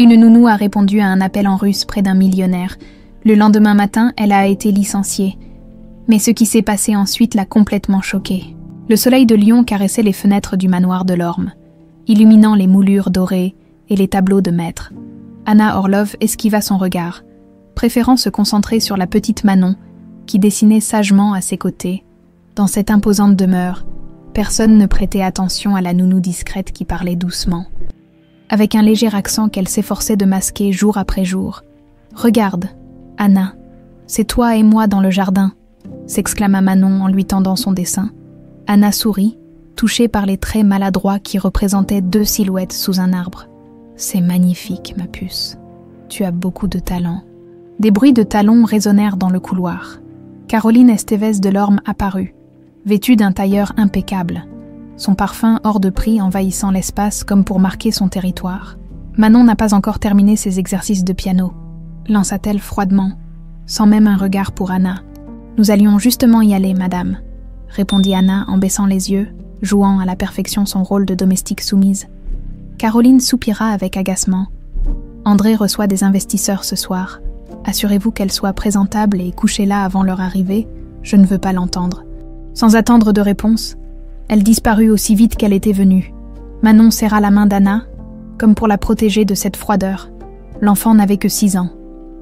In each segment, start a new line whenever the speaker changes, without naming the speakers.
Une nounou a répondu à un appel en russe près d'un millionnaire. Le lendemain matin, elle a été licenciée. Mais ce qui s'est passé ensuite l'a complètement choquée. Le soleil de Lyon caressait les fenêtres du manoir de l'Orme, illuminant les moulures dorées et les tableaux de maître. Anna Orlov esquiva son regard, préférant se concentrer sur la petite Manon, qui dessinait sagement à ses côtés. Dans cette imposante demeure, personne ne prêtait attention à la nounou discrète qui parlait doucement, avec un léger accent qu'elle s'efforçait de masquer jour après jour. « Regarde, Anna, c'est toi et moi dans le jardin », s'exclama Manon en lui tendant son dessin. Anna sourit, touchée par les traits maladroits qui représentaient 2 silhouettes sous un arbre. « C'est magnifique, ma puce. Tu as beaucoup de talent. » Des bruits de talons résonnèrent dans le couloir. Caroline Estevez de l'Orme apparut, vêtue d'un tailleur impeccable, son parfum hors de prix envahissant l'espace comme pour marquer son territoire. « Manon n'a pas encore terminé ses exercices de piano », lança-t-elle froidement, sans même un regard pour Anna. « Nous allions justement y aller, madame », répondit Anna en baissant les yeux, jouant à la perfection son rôle de domestique soumise. Caroline soupira avec agacement. « André reçoit des investisseurs ce soir. Assurez-vous qu'elle soit présentable et couchez là avant leur arrivée, je ne veux pas l'entendre. » Sans attendre de réponse, elle disparut aussi vite qu'elle était venue. Manon serra la main d'Anna, comme pour la protéger de cette froideur. L'enfant n'avait que 6 ans,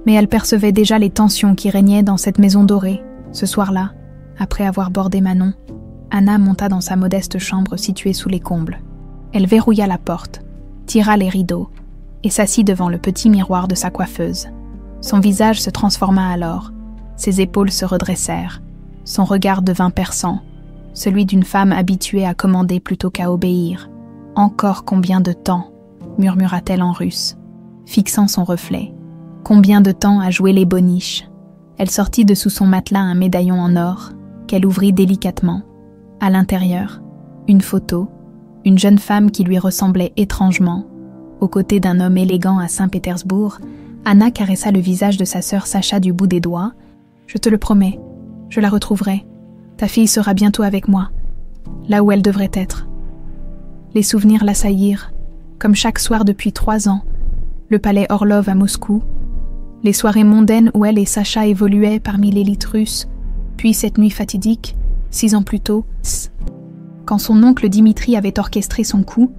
mais elle percevait déjà les tensions qui régnaient dans cette maison dorée. Ce soir-là, après avoir bordé Manon, Anna monta dans sa modeste chambre située sous les combles. Elle verrouilla la porte, tira les rideaux et s'assit devant le petit miroir de sa coiffeuse. Son visage se transforma alors, ses épaules se redressèrent, son regard devint perçant, celui d'une femme habituée à commander plutôt qu'à obéir. « Encore combien de temps ?» murmura-t-elle en russe, fixant son reflet. « Combien de temps à jouer les boniches ?» Elle sortit de sous son matelas un médaillon en or, qu'elle ouvrit délicatement. À l'intérieur, une photo, une jeune femme qui lui ressemblait étrangement. Aux côtés d'un homme élégant à Saint-Pétersbourg, Anna caressa le visage de sa sœur Sacha du bout des doigts. « Je te le promets, je la retrouverai. Ta fille sera bientôt avec moi, là où elle devrait être. » Les souvenirs l'assaillirent, comme chaque soir depuis 3 ans. Le palais Orlov à Moscou, les soirées mondaines où elle et Sacha évoluaient parmi l'élite russe, puis cette nuit fatidique, 6 ans plus tôt, quand son oncle Dimitri avait orchestré son coup,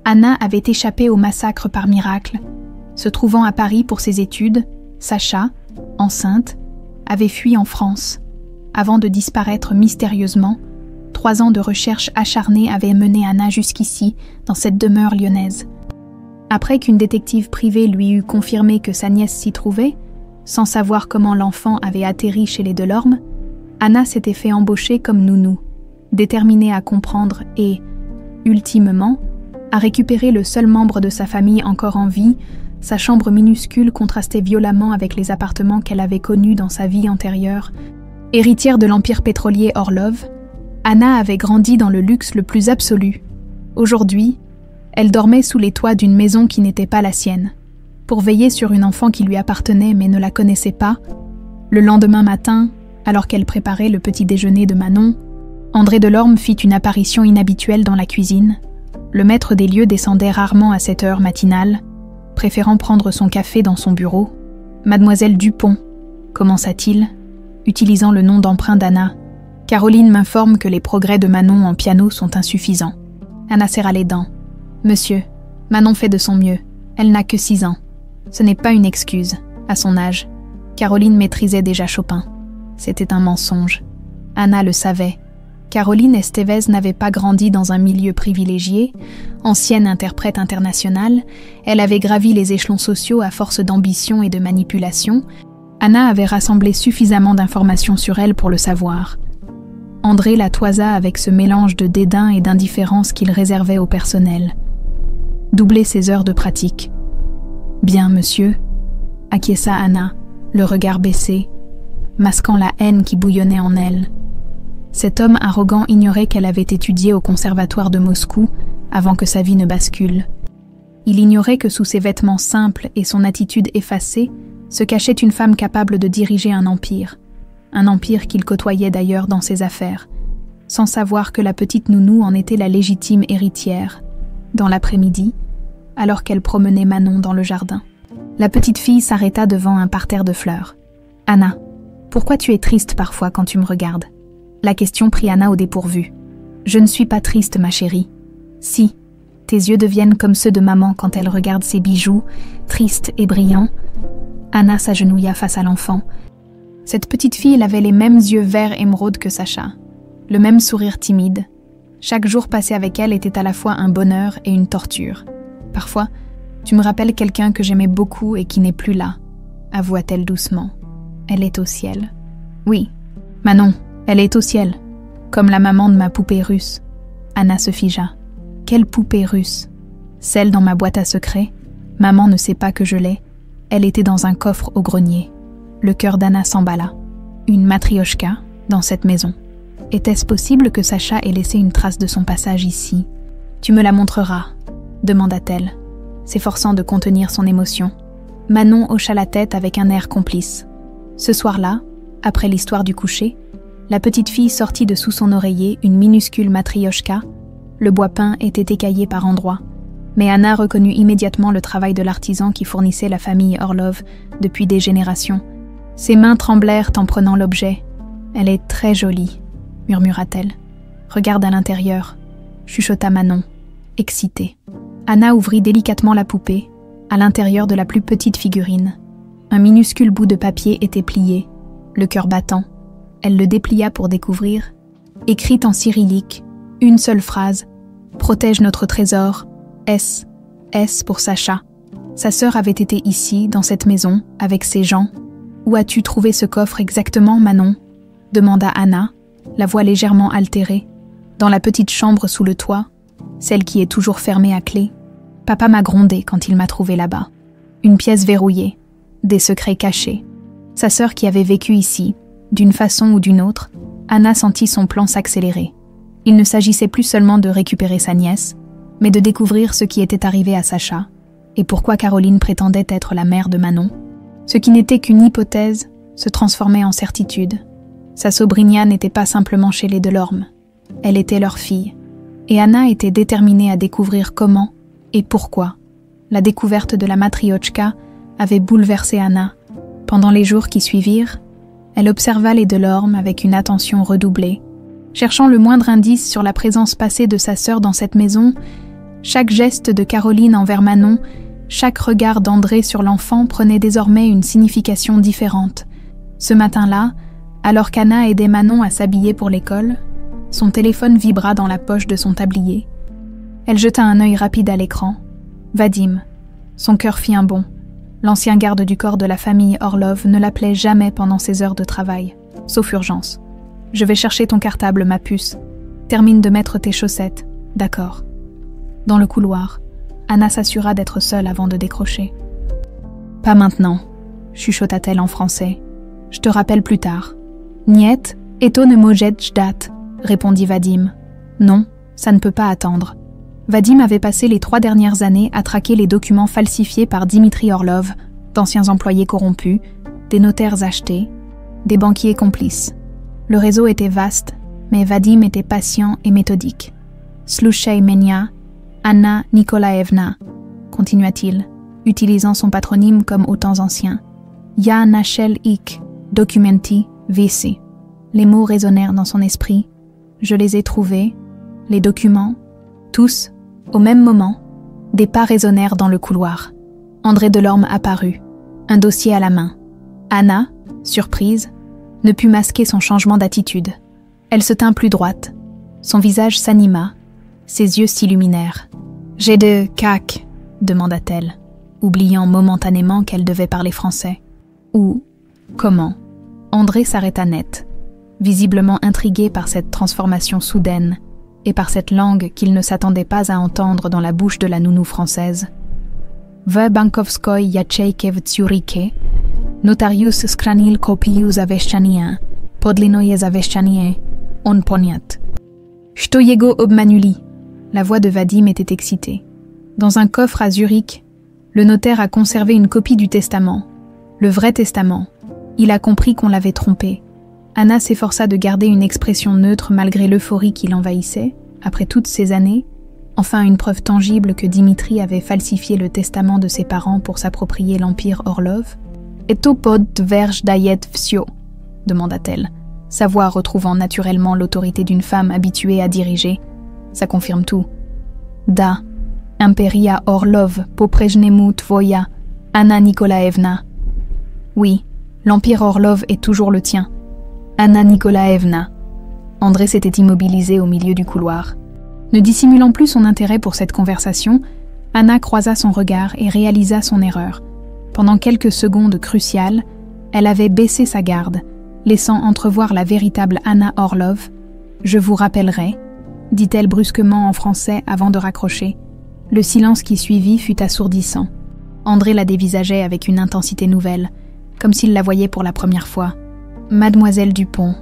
Anna avait échappé au massacre par miracle. Se trouvant à Paris pour ses études, Sacha, enceinte, avait fui en France. Avant de disparaître mystérieusement, 3 ans de recherche acharnée avaient mené Anna jusqu'ici, dans cette demeure lyonnaise. Après qu'une détective privée lui eut confirmé que sa nièce s'y trouvait, sans savoir comment l'enfant avait atterri chez les Delorme, Anna s'était fait embaucher comme nounou, déterminée à comprendre et, ultimement, à récupérer le seul membre de sa famille encore en vie. Sa chambre minuscule contrastait violemment avec les appartements qu'elle avait connus dans sa vie antérieure. Héritière de l'empire pétrolier Orlov, Anna avait grandi dans le luxe le plus absolu. Aujourd'hui, elle dormait sous les toits d'une maison qui n'était pas la sienne. Pour veiller sur une enfant qui lui appartenait mais ne la connaissait pas, le lendemain matin, alors qu'elle préparait le petit déjeuner de Manon, André Delorme fit une apparition inhabituelle dans la cuisine. Le maître des lieux descendait rarement à cette heure matinale, préférant prendre son café dans son bureau. « Mademoiselle Dupont », commença-t-il, utilisant le nom d'emprunt d'Anna. « Caroline m'informe que les progrès de Manon en piano sont insuffisants. » Anna serra les dents. « Monsieur, Manon fait de son mieux. Elle n'a que 6 ans. Ce n'est pas une excuse, à son âge. Caroline maîtrisait déjà Chopin. C'était un mensonge. Anna le savait. Caroline Estevez n'avait pas grandi dans un milieu privilégié. Ancienne interprète internationale, elle avait gravi les échelons sociaux à force d'ambition et de manipulation. Anna avait rassemblé suffisamment d'informations sur elle pour le savoir. André la toisa avec ce mélange de dédain et d'indifférence qu'il réservait au personnel. Doubler ses heures de pratique. « Bien, monsieur », acquiesça Anna, le regard baissé, masquant la haine qui bouillonnait en elle. Cet homme arrogant ignorait qu'elle avait étudié au conservatoire de Moscou avant que sa vie ne bascule. Il ignorait que sous ses vêtements simples et son attitude effacée se cachait une femme capable de diriger un empire qu'il côtoyait d'ailleurs dans ses affaires, sans savoir que la petite nounou en était la légitime héritière. Dans l'après-midi, alors qu'elle promenait Manon dans le jardin. La petite fille s'arrêta devant un parterre de fleurs. « Anna, pourquoi tu es triste parfois quand tu me regardes ?» La question prit Anna au dépourvu. « Je ne suis pas triste, ma chérie. Si, tes yeux deviennent comme ceux de maman quand elle regarde ses bijoux, tristes et brillants. » Anna s'agenouilla face à l'enfant. Cette petite fille avait les mêmes yeux verts émeraude que Sacha, le même sourire timide. Chaque jour passé avec elle était à la fois un bonheur et une torture. Parfois, tu me rappelles quelqu'un que j'aimais beaucoup et qui n'est plus là, avoua-t-elle doucement. Elle est au ciel. Oui, Manon, elle est au ciel, comme la maman de ma poupée russe. Anna se figea. Quelle poupée russe? Celle dans ma boîte à secrets? Maman ne sait pas que je l'ai. Elle était dans un coffre au grenier. Le cœur d'Anna s'emballa. Une matrioshka dans cette maison. Était-ce possible que Sacha ait laissé une trace de son passage ici? Tu me la montreras, demanda-t-elle, s'efforçant de contenir son émotion. Manon hocha la tête avec un air complice. Ce soir-là, après l'histoire du coucher, la petite fille sortit de sous son oreiller une minuscule matrioshka. Le bois peint était écaillé par endroits, mais Anna reconnut immédiatement le travail de l'artisan qui fournissait la famille Orlov depuis des générations. Ses mains tremblèrent en prenant l'objet. « Elle est très jolie », murmura-t-elle. « Regarde à l'intérieur », chuchota Manon, excitée. Anna ouvrit délicatement la poupée, à l'intérieur de la plus petite figurine. Un minuscule bout de papier était plié, le cœur battant. Elle le déplia pour découvrir, écrite en cyrillique, une seule phrase, « Protège notre trésor, S. S pour Sacha. Sa sœur avait été ici, dans cette maison, avec ses gens. Où as-tu trouvé ce coffre exactement, Manon ?» demanda Anna, la voix légèrement altérée. « Dans la petite chambre sous le toit, celle qui est toujours fermée à clé. Papa m'a grondé quand il m'a trouvée là-bas. Une pièce verrouillée, des secrets cachés. Sa sœur qui avait vécu ici, d'une façon ou d'une autre, Anna sentit son plan s'accélérer. Il ne s'agissait plus seulement de récupérer sa nièce, mais de découvrir ce qui était arrivé à Sacha, et pourquoi Caroline prétendait être la mère de Manon. Ce qui n'était qu'une hypothèse se transformait en certitude. Sa sobrina n'était pas simplement chez les Delorme, elle était leur fille, et Anna était déterminée à découvrir comment et pourquoi. La découverte de la matrioshka avait bouleversé Anna. Pendant les jours qui suivirent, elle observa les Delorme avec une attention redoublée. Cherchant le moindre indice sur la présence passée de sa sœur dans cette maison, chaque geste de Caroline envers Manon, chaque regard d'André sur l'enfant prenait désormais une signification différente. Ce matin-là, alors qu'Anna aidait Manon à s'habiller pour l'école, son téléphone vibra dans la poche de son tablier. Elle jeta un œil rapide à l'écran. Vadim. Son cœur fit un bond. L'ancien garde du corps de la famille Orlov ne l'appelait jamais pendant ses heures de travail, sauf urgence. « Je vais chercher ton cartable, ma puce. Termine de mettre tes chaussettes. D'accord. » Dans le couloir, Anna s'assura d'être seule avant de décrocher. « Pas maintenant, » chuchota-t-elle en français. « Je te rappelle plus tard. »« Niet, eto ne mojet jdat » répondit Vadim. « Non, ça ne peut pas attendre. » Vadim avait passé les 3 dernières années à traquer les documents falsifiés par Dimitri Orlov, d'anciens employés corrompus, des notaires achetés, des banquiers complices. Le réseau était vaste, mais Vadim était patient et méthodique. « Sluchei menia, Anna Nikolaevna » continua-t-il, utilisant son patronyme comme aux temps anciens. « Ya nachel ik, documenti, visi » Les mots résonnèrent dans son esprit. Je les ai trouvés, les documents, tous, au même moment. Des pas résonnèrent dans le couloir. André Delorme apparut, un dossier à la main. Anna, surprise, ne put masquer son changement d'attitude. Elle se tint plus droite. Son visage s'anima, ses yeux s'illuminèrent. « J'ai de cac » demanda-t-elle, oubliant momentanément qu'elle devait parler français. « Où ? Comment ?» André s'arrêta net, visiblement intrigué par cette transformation soudaine et par cette langue qu'il ne s'attendait pas à entendre dans la bouche de la nounou française. « V Bankovskoy Yachejkev Zurike, notarius skranil kopiu zaveszczanie, podlinoje zaveszczanie, on poniat. »« Što jego obmanuli » La voix de Vadim était excitée. Dans un coffre à Zurich, le notaire a conservé une copie du testament, le vrai testament. Il a compris qu'on l'avait trompé. Anna s'efforça de garder une expression neutre malgré l'euphorie qui l'envahissait, après toutes ces années, Enfin une preuve tangible que Dimitri avait falsifié le testament de ses parents pour s'approprier l'empire Orlov. « Et to pod tverj dayet vsio » demanda-t-elle, sa voix retrouvant naturellement l'autorité d'une femme habituée à diriger. Ça confirme tout. « Da, imperia Orlov poprejnemu tvoya, Anna Nikolaevna. » Oui, l'empire Orlov est toujours le tien. Anna Nikolaevna. André s'était immobilisé au milieu du couloir. Ne dissimulant plus son intérêt pour cette conversation, Anna croisa son regard et réalisa son erreur. Pendant quelques secondes cruciales, elle avait baissé sa garde, laissant entrevoir la véritable Anna Orlov. « Je vous rappellerai », dit-elle brusquement en français avant de raccrocher. Le silence qui suivit fut assourdissant. André la dévisageait avec une intensité nouvelle, comme s'il la voyait pour la première fois. « Mademoiselle Dupont »,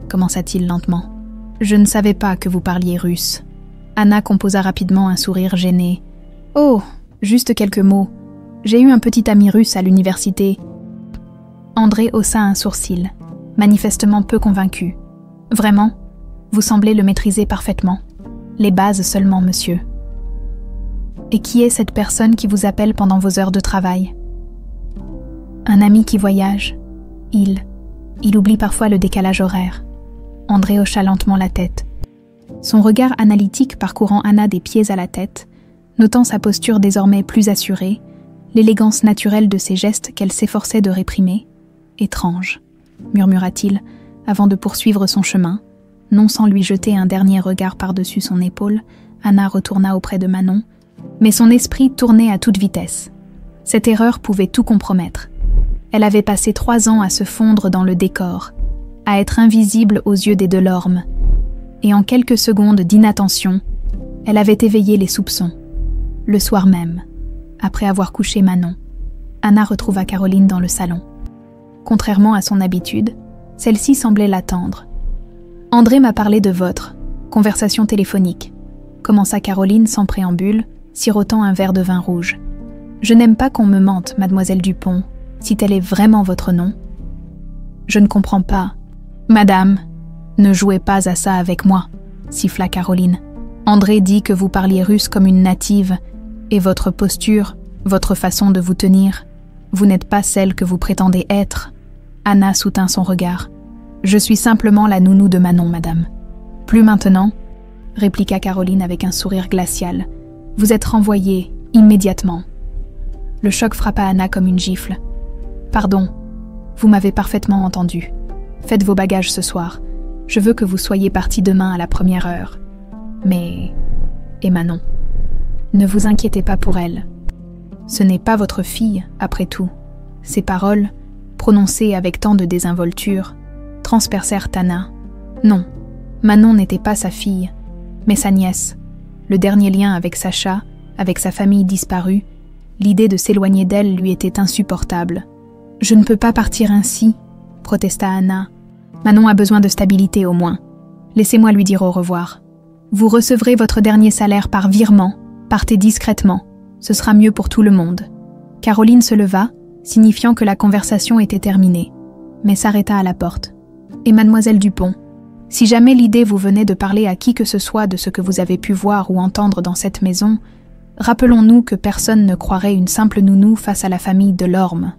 commença-t-il lentement, « je ne savais pas que vous parliez russe. » Anna composa rapidement un sourire gêné. « Oh, juste quelques mots. J'ai eu un petit ami russe à l'université. » André haussa un sourcil, manifestement peu convaincu. « Vraiment ? Vous semblez le maîtriser parfaitement. Les bases seulement, monsieur. » « Et qui est cette personne qui vous appelle pendant vos heures de travail ? » « Un ami qui voyage. Il oublie parfois le décalage horaire. » André hocha lentement la tête. Son regard analytique parcourant Anna des pieds à la tête, notant sa posture désormais plus assurée, l'élégance naturelle de ses gestes qu'elle s'efforçait de réprimer. « Étrange, » murmura-t-il, avant de poursuivre son chemin. Non sans lui jeter un dernier regard par-dessus son épaule, Anna retourna auprès de Manon, mais son esprit tournait à toute vitesse. Cette erreur pouvait tout compromettre. Elle avait passé 3 ans à se fondre dans le décor, à être invisible aux yeux des Delorme, et en quelques secondes d'inattention, elle avait éveillé les soupçons. Le soir même, après avoir couché Manon, Anna retrouva Caroline dans le salon. Contrairement à son habitude, celle-ci semblait l'attendre. « André m'a parlé de votre conversation téléphonique », commença Caroline sans préambule, sirotant un verre de vin rouge. « Je n'aime pas qu'on me mente, mademoiselle Dupont, si tel est vraiment votre nom. »« Je ne comprends pas. »« Madame, ne jouez pas à ça avec moi, » siffla Caroline. « André dit que vous parliez russe comme une native, et votre posture, votre façon de vous tenir, vous n'êtes pas celle que vous prétendez être. » Anna soutint son regard. « Je suis simplement la nounou de Manon, madame. »« Plus maintenant, » répliqua Caroline avec un sourire glacial. « Vous êtes renvoyée, immédiatement. » Le choc frappa Anna comme une gifle. « Pardon, vous m'avez parfaitement entendu. Faites vos bagages ce soir. Je veux que vous soyez partis demain à la première heure. Mais... Et Manon, ne vous inquiétez pas pour elle. Ce n'est pas votre fille, après tout. » Ces paroles, prononcées avec tant de désinvolture, transpercèrent Anna. Non, Manon n'était pas sa fille, mais sa nièce. Le dernier lien avec Sacha, avec sa famille disparue, l'idée de s'éloigner d'elle lui était insupportable. « Je ne peux pas partir ainsi, » protesta Anna. « Manon a besoin de stabilité au moins. Laissez-moi lui dire au revoir. Vous recevrez votre dernier salaire par virement, partez discrètement. Ce sera mieux pour tout le monde. » Caroline se leva, signifiant que la conversation était terminée, mais s'arrêta à la porte. « Et mademoiselle Dupont, si jamais l'idée vous venait de parler à qui que ce soit de ce que vous avez pu voir ou entendre dans cette maison, rappelons-nous que personne ne croirait une simple nounou face à la famille Delorme. »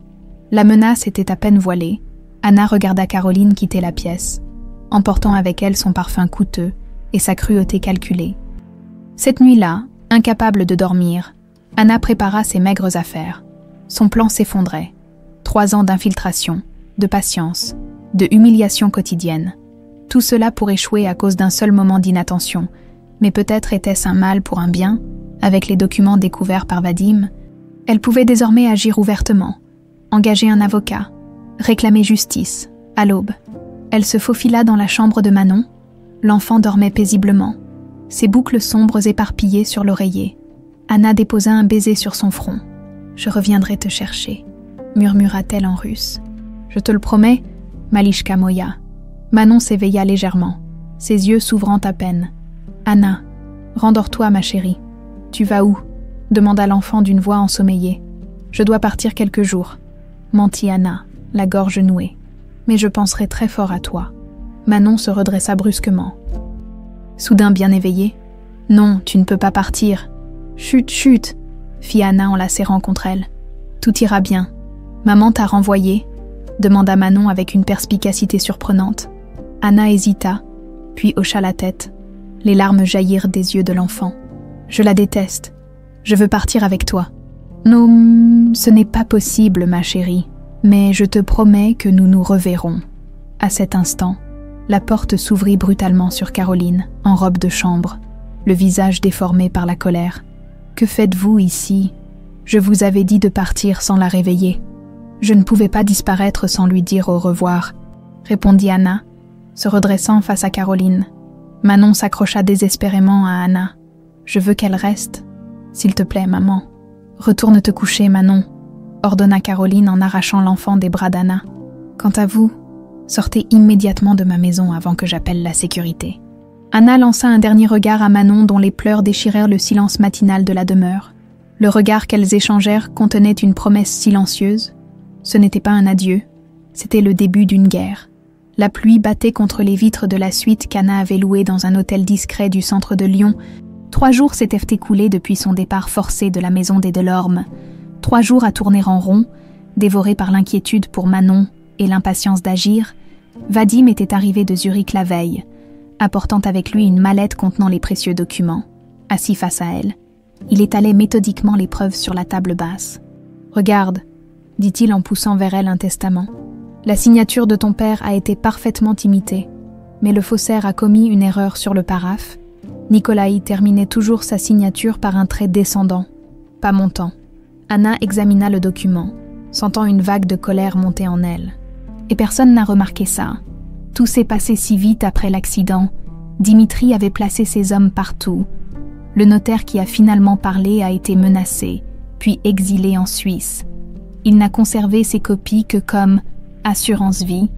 La menace était à peine voilée. Anna regarda Caroline quitter la pièce, emportant avec elle son parfum coûteux et sa cruauté calculée. Cette nuit-là, incapable de dormir, Anna prépara ses maigres affaires. Son plan s'effondrait. 3 ans d'infiltration, de patience, de humiliation quotidienne. Tout cela pour échouer à cause d'un seul moment d'inattention, mais peut-être était-ce un mal pour un bien, avec les documents découverts par Vadim. Elle pouvait désormais agir ouvertement, engager un avocat, réclamer justice, à l'aube. Elle se faufila dans la chambre de Manon. L'enfant dormait paisiblement, ses boucles sombres éparpillées sur l'oreiller. Anna déposa un baiser sur son front. « Je reviendrai te chercher », murmura-t-elle en russe. « Je te le promets, Malishka Moya. » Manon s'éveilla légèrement, ses yeux s'ouvrant à peine. « Anna, rendors-toi, ma chérie. »« Tu vas où ?» demanda l'enfant d'une voix ensommeillée. « Je dois partir quelques jours. » mentit Anna, la gorge nouée. « Mais je penserai très fort à toi. » Manon se redressa brusquement. Soudain bien éveillée, « Non, tu ne peux pas partir. »« Chut, chut !» fit Anna en la serrant contre elle. « Tout ira bien. Maman t'a renvoyé ?» demanda Manon avec une perspicacité surprenante. Anna hésita, puis hocha la tête. Les larmes jaillirent des yeux de l'enfant. « Je la déteste. Je veux partir avec toi. »« Non, ce n'est pas possible, ma chérie, mais je te promets que nous nous reverrons. » À cet instant, la porte s'ouvrit brutalement sur Caroline, en robe de chambre, le visage déformé par la colère. « Que faites-vous ici ? Je vous avais dit de partir sans la réveiller. » « Je ne pouvais pas disparaître sans lui dire au revoir, » répondit Anna, se redressant face à Caroline. Manon s'accrocha désespérément à Anna. « Je veux qu'elle reste. S'il te plaît, maman. »« Retourne te coucher, Manon, » ordonna Caroline en arrachant l'enfant des bras d'Anna. « Quant à vous, sortez immédiatement de ma maison avant que j'appelle la sécurité. » Anna lança un dernier regard à Manon dont les pleurs déchirèrent le silence matinal de la demeure. Le regard qu'elles échangèrent contenait une promesse silencieuse. Ce n'était pas un adieu, c'était le début d'une guerre. La pluie battait contre les vitres de la suite qu'Anna avait louée dans un hôtel discret du centre de Lyon. 3 jours s'étaient écoulés depuis son départ forcé de la maison des Delorme. 3 jours à tourner en rond, dévorés par l'inquiétude pour Manon et l'impatience d'agir. Vadim était arrivé de Zurich la veille, apportant avec lui une mallette contenant les précieux documents. Assis face à elle, il étalait méthodiquement les preuves sur la table basse. « Regarde », dit-il en poussant vers elle un testament. « La signature de ton père a été parfaitement imitée, mais le faussaire a commis une erreur sur le paraphe. Nikolai terminait toujours sa signature par un trait descendant, pas montant. » Anna examina le document, sentant une vague de colère monter en elle. Et personne n'a remarqué ça. Tout s'est passé si vite après l'accident. Dimitri avait placé ses hommes partout. Le notaire qui a finalement parlé a été menacé, puis exilé en Suisse. Il n'a conservé ses copies que comme assurance vie.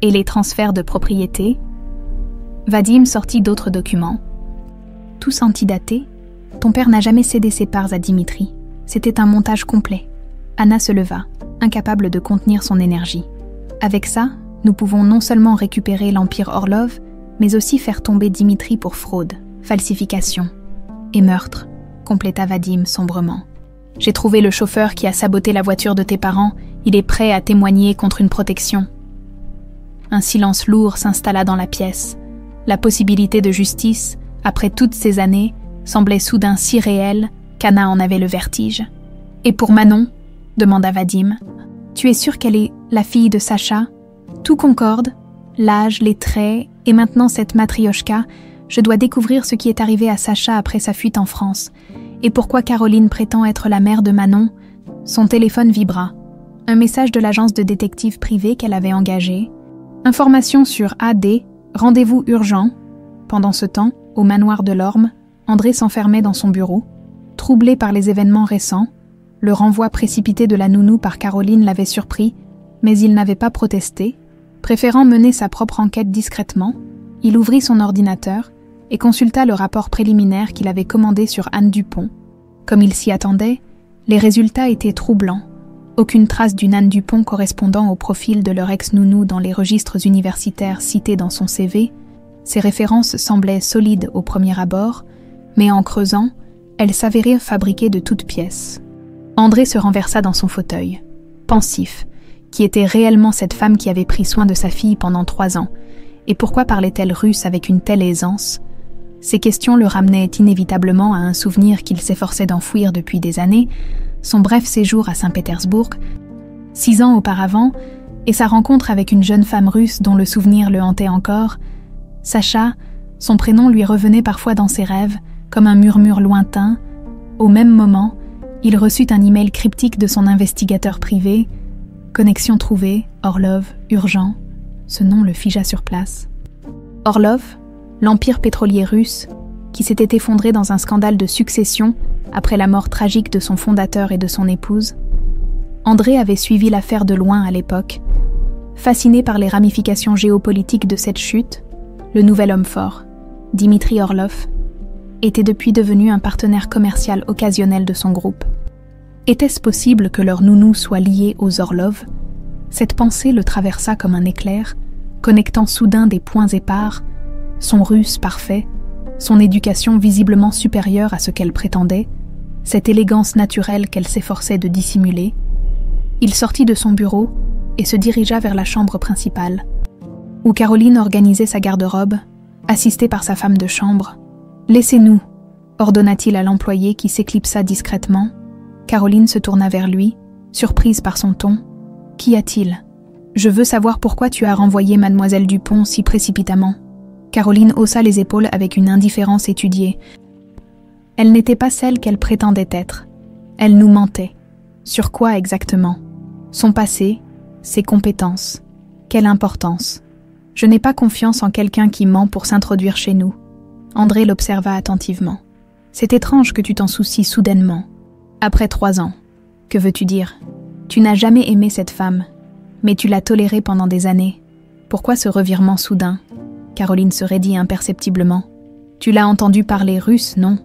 Et les transferts de propriété. Vadim sortit d'autres documents. Tous antidatés. Ton père n'a jamais cédé ses parts à Dimitri. C'était un montage complet. Anna se leva, incapable de contenir son énergie. Avec ça, nous pouvons non seulement récupérer l'Empire Orlov, mais aussi faire tomber Dimitri pour fraude, falsification et meurtre, compléta Vadim sombrement. J'ai trouvé le chauffeur qui a saboté la voiture de tes parents. Il est prêt à témoigner contre une protection. Un silence lourd s'installa dans la pièce. La possibilité de justice, après toutes ces années, semblait soudain si réelle qu'Anna en avait le vertige. « Et pour Manon ?» demanda Vadim. « Tu es sûre qu'elle est la fille de Sacha ? Tout concorde, l'âge, les traits, et maintenant cette matrioshka. Je dois découvrir ce qui est arrivé à Sacha après sa fuite en France. Et pourquoi Caroline prétend être la mère de Manon ?» Son téléphone vibra. Un message de l'agence de détective privée qu'elle avait engagée. Information sur AD, rendez-vous urgent. Pendant ce temps, au manoir de l'Orme, André s'enfermait dans son bureau. Troublé par les événements récents, le renvoi précipité de la nounou par Caroline l'avait surpris, mais il n'avait pas protesté. Préférant mener sa propre enquête discrètement, il ouvrit son ordinateur et consulta le rapport préliminaire qu'il avait commandé sur Anne Dupont. Comme il s'y attendait, les résultats étaient troublants. Aucune trace d'une Anne Dupont correspondant au profil de leur ex-nounou dans les registres universitaires cités dans son CV. Ces références semblaient solides au premier abord, mais en creusant, elles s'avéraient fabriquées de toutes pièces. André se renversa dans son fauteuil, pensif. Qui était réellement cette femme qui avait pris soin de sa fille pendant 3 ans, et pourquoi parlait-elle russe avec une telle aisance? Ces questions le ramenaient inévitablement à un souvenir qu'il s'efforçait d'enfouir depuis des années, son bref séjour à Saint-Pétersbourg, 6 ans auparavant, et sa rencontre avec une jeune femme russe dont le souvenir le hantait encore. Sacha, son prénom lui revenait parfois dans ses rêves, comme un murmure lointain. Au même moment, il reçut un email cryptique de son investigateur privé. Connexion trouvée, Orlov, urgent. Ce nom le figea sur place. Orlov, l'empire pétrolier russe, qui s'était effondré dans un scandale de succession après la mort tragique de son fondateur et de son épouse. André avait suivi l'affaire de loin à l'époque. Fasciné par les ramifications géopolitiques de cette chute, le nouvel homme fort, Dimitri Orlov, était depuis devenu un partenaire commercial occasionnel de son groupe. Était-ce possible que leur nounou soit liée aux Orlov? Cette pensée le traversa comme un éclair, connectant soudain des points épars, son russe parfait, son éducation visiblement supérieure à ce qu'elle prétendait, cette élégance naturelle qu'elle s'efforçait de dissimuler, il sortit de son bureau et se dirigea vers la chambre principale, où Caroline organisait sa garde-robe, assistée par sa femme de chambre. « Laissez-nous » ordonna-t-il à l'employé qui s'éclipsa discrètement. Caroline se tourna vers lui, surprise par son ton. « Qu'y a-t-il ? Je veux savoir pourquoi tu as renvoyé mademoiselle Dupont si précipitamment. » Caroline haussa les épaules avec une indifférence étudiée. Elle n'était pas celle qu'elle prétendait être. Elle nous mentait. Sur quoi exactement ? Son passé, ses compétences. Quelle importance ? Je n'ai pas confiance en quelqu'un qui ment pour s'introduire chez nous. André l'observa attentivement. C'est étrange que tu t'en soucies soudainement. Après 3 ans. Que veux-tu dire ? Tu n'as jamais aimé cette femme, mais tu l'as tolérée pendant des années. Pourquoi ce revirement soudain ? Caroline se raidit imperceptiblement. Tu l'as entendue parler russe, non ?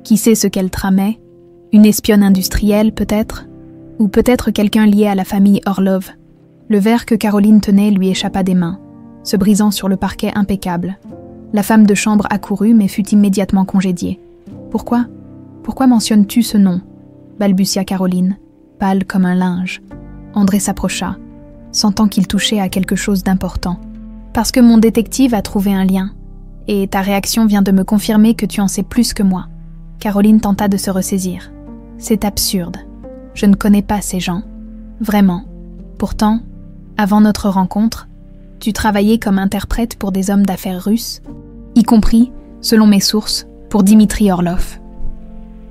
Qui sait ce qu'elle tramait ? Une espionne industrielle, peut-être ? Ou peut-être quelqu'un lié à la famille Orlov. Le verre que Caroline tenait lui échappa des mains, se brisant sur le parquet impeccable. La femme de chambre accourut mais fut immédiatement congédiée. « Pourquoi ? Pourquoi mentionnes-tu ce nom ?» balbutia Caroline, pâle comme un linge. André s'approcha, sentant qu'il touchait à quelque chose d'important. « Parce que mon détective a trouvé un lien, et ta réaction vient de me confirmer que tu en sais plus que moi. » Caroline tenta de se ressaisir. « C'est absurde. Je ne connais pas ces gens. Vraiment. Pourtant, avant notre rencontre, tu travaillais comme interprète pour des hommes d'affaires russes, y compris, selon mes sources, pour Dimitri Orlov. »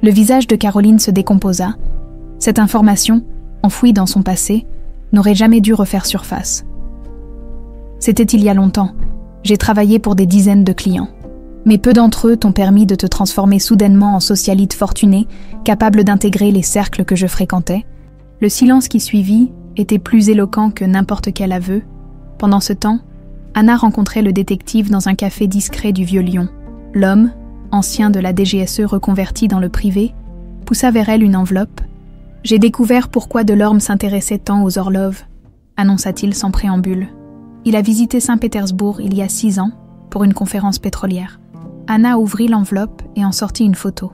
Le visage de Caroline se décomposa. Cette information, enfouie dans son passé, n'aurait jamais dû refaire surface. C'était il y a longtemps. J'ai travaillé pour des dizaines de clients. Mais peu d'entre eux t'ont permis de te transformer soudainement en socialite fortuné, capable d'intégrer les cercles que je fréquentais. Le silence qui suivit était plus éloquent que n'importe quel aveu. Pendant ce temps, Anna rencontrait le détective dans un café discret du Vieux-Lyon. L'homme, ancien de la DGSE reconverti dans le privé, poussa vers elle une enveloppe. « J'ai découvert pourquoi Delorme s'intéressait tant aux Orlov », annonça-t-il sans préambule. Il a visité Saint-Pétersbourg il y a 6 ans pour une conférence pétrolière. Anna ouvrit l'enveloppe et en sortit une photo.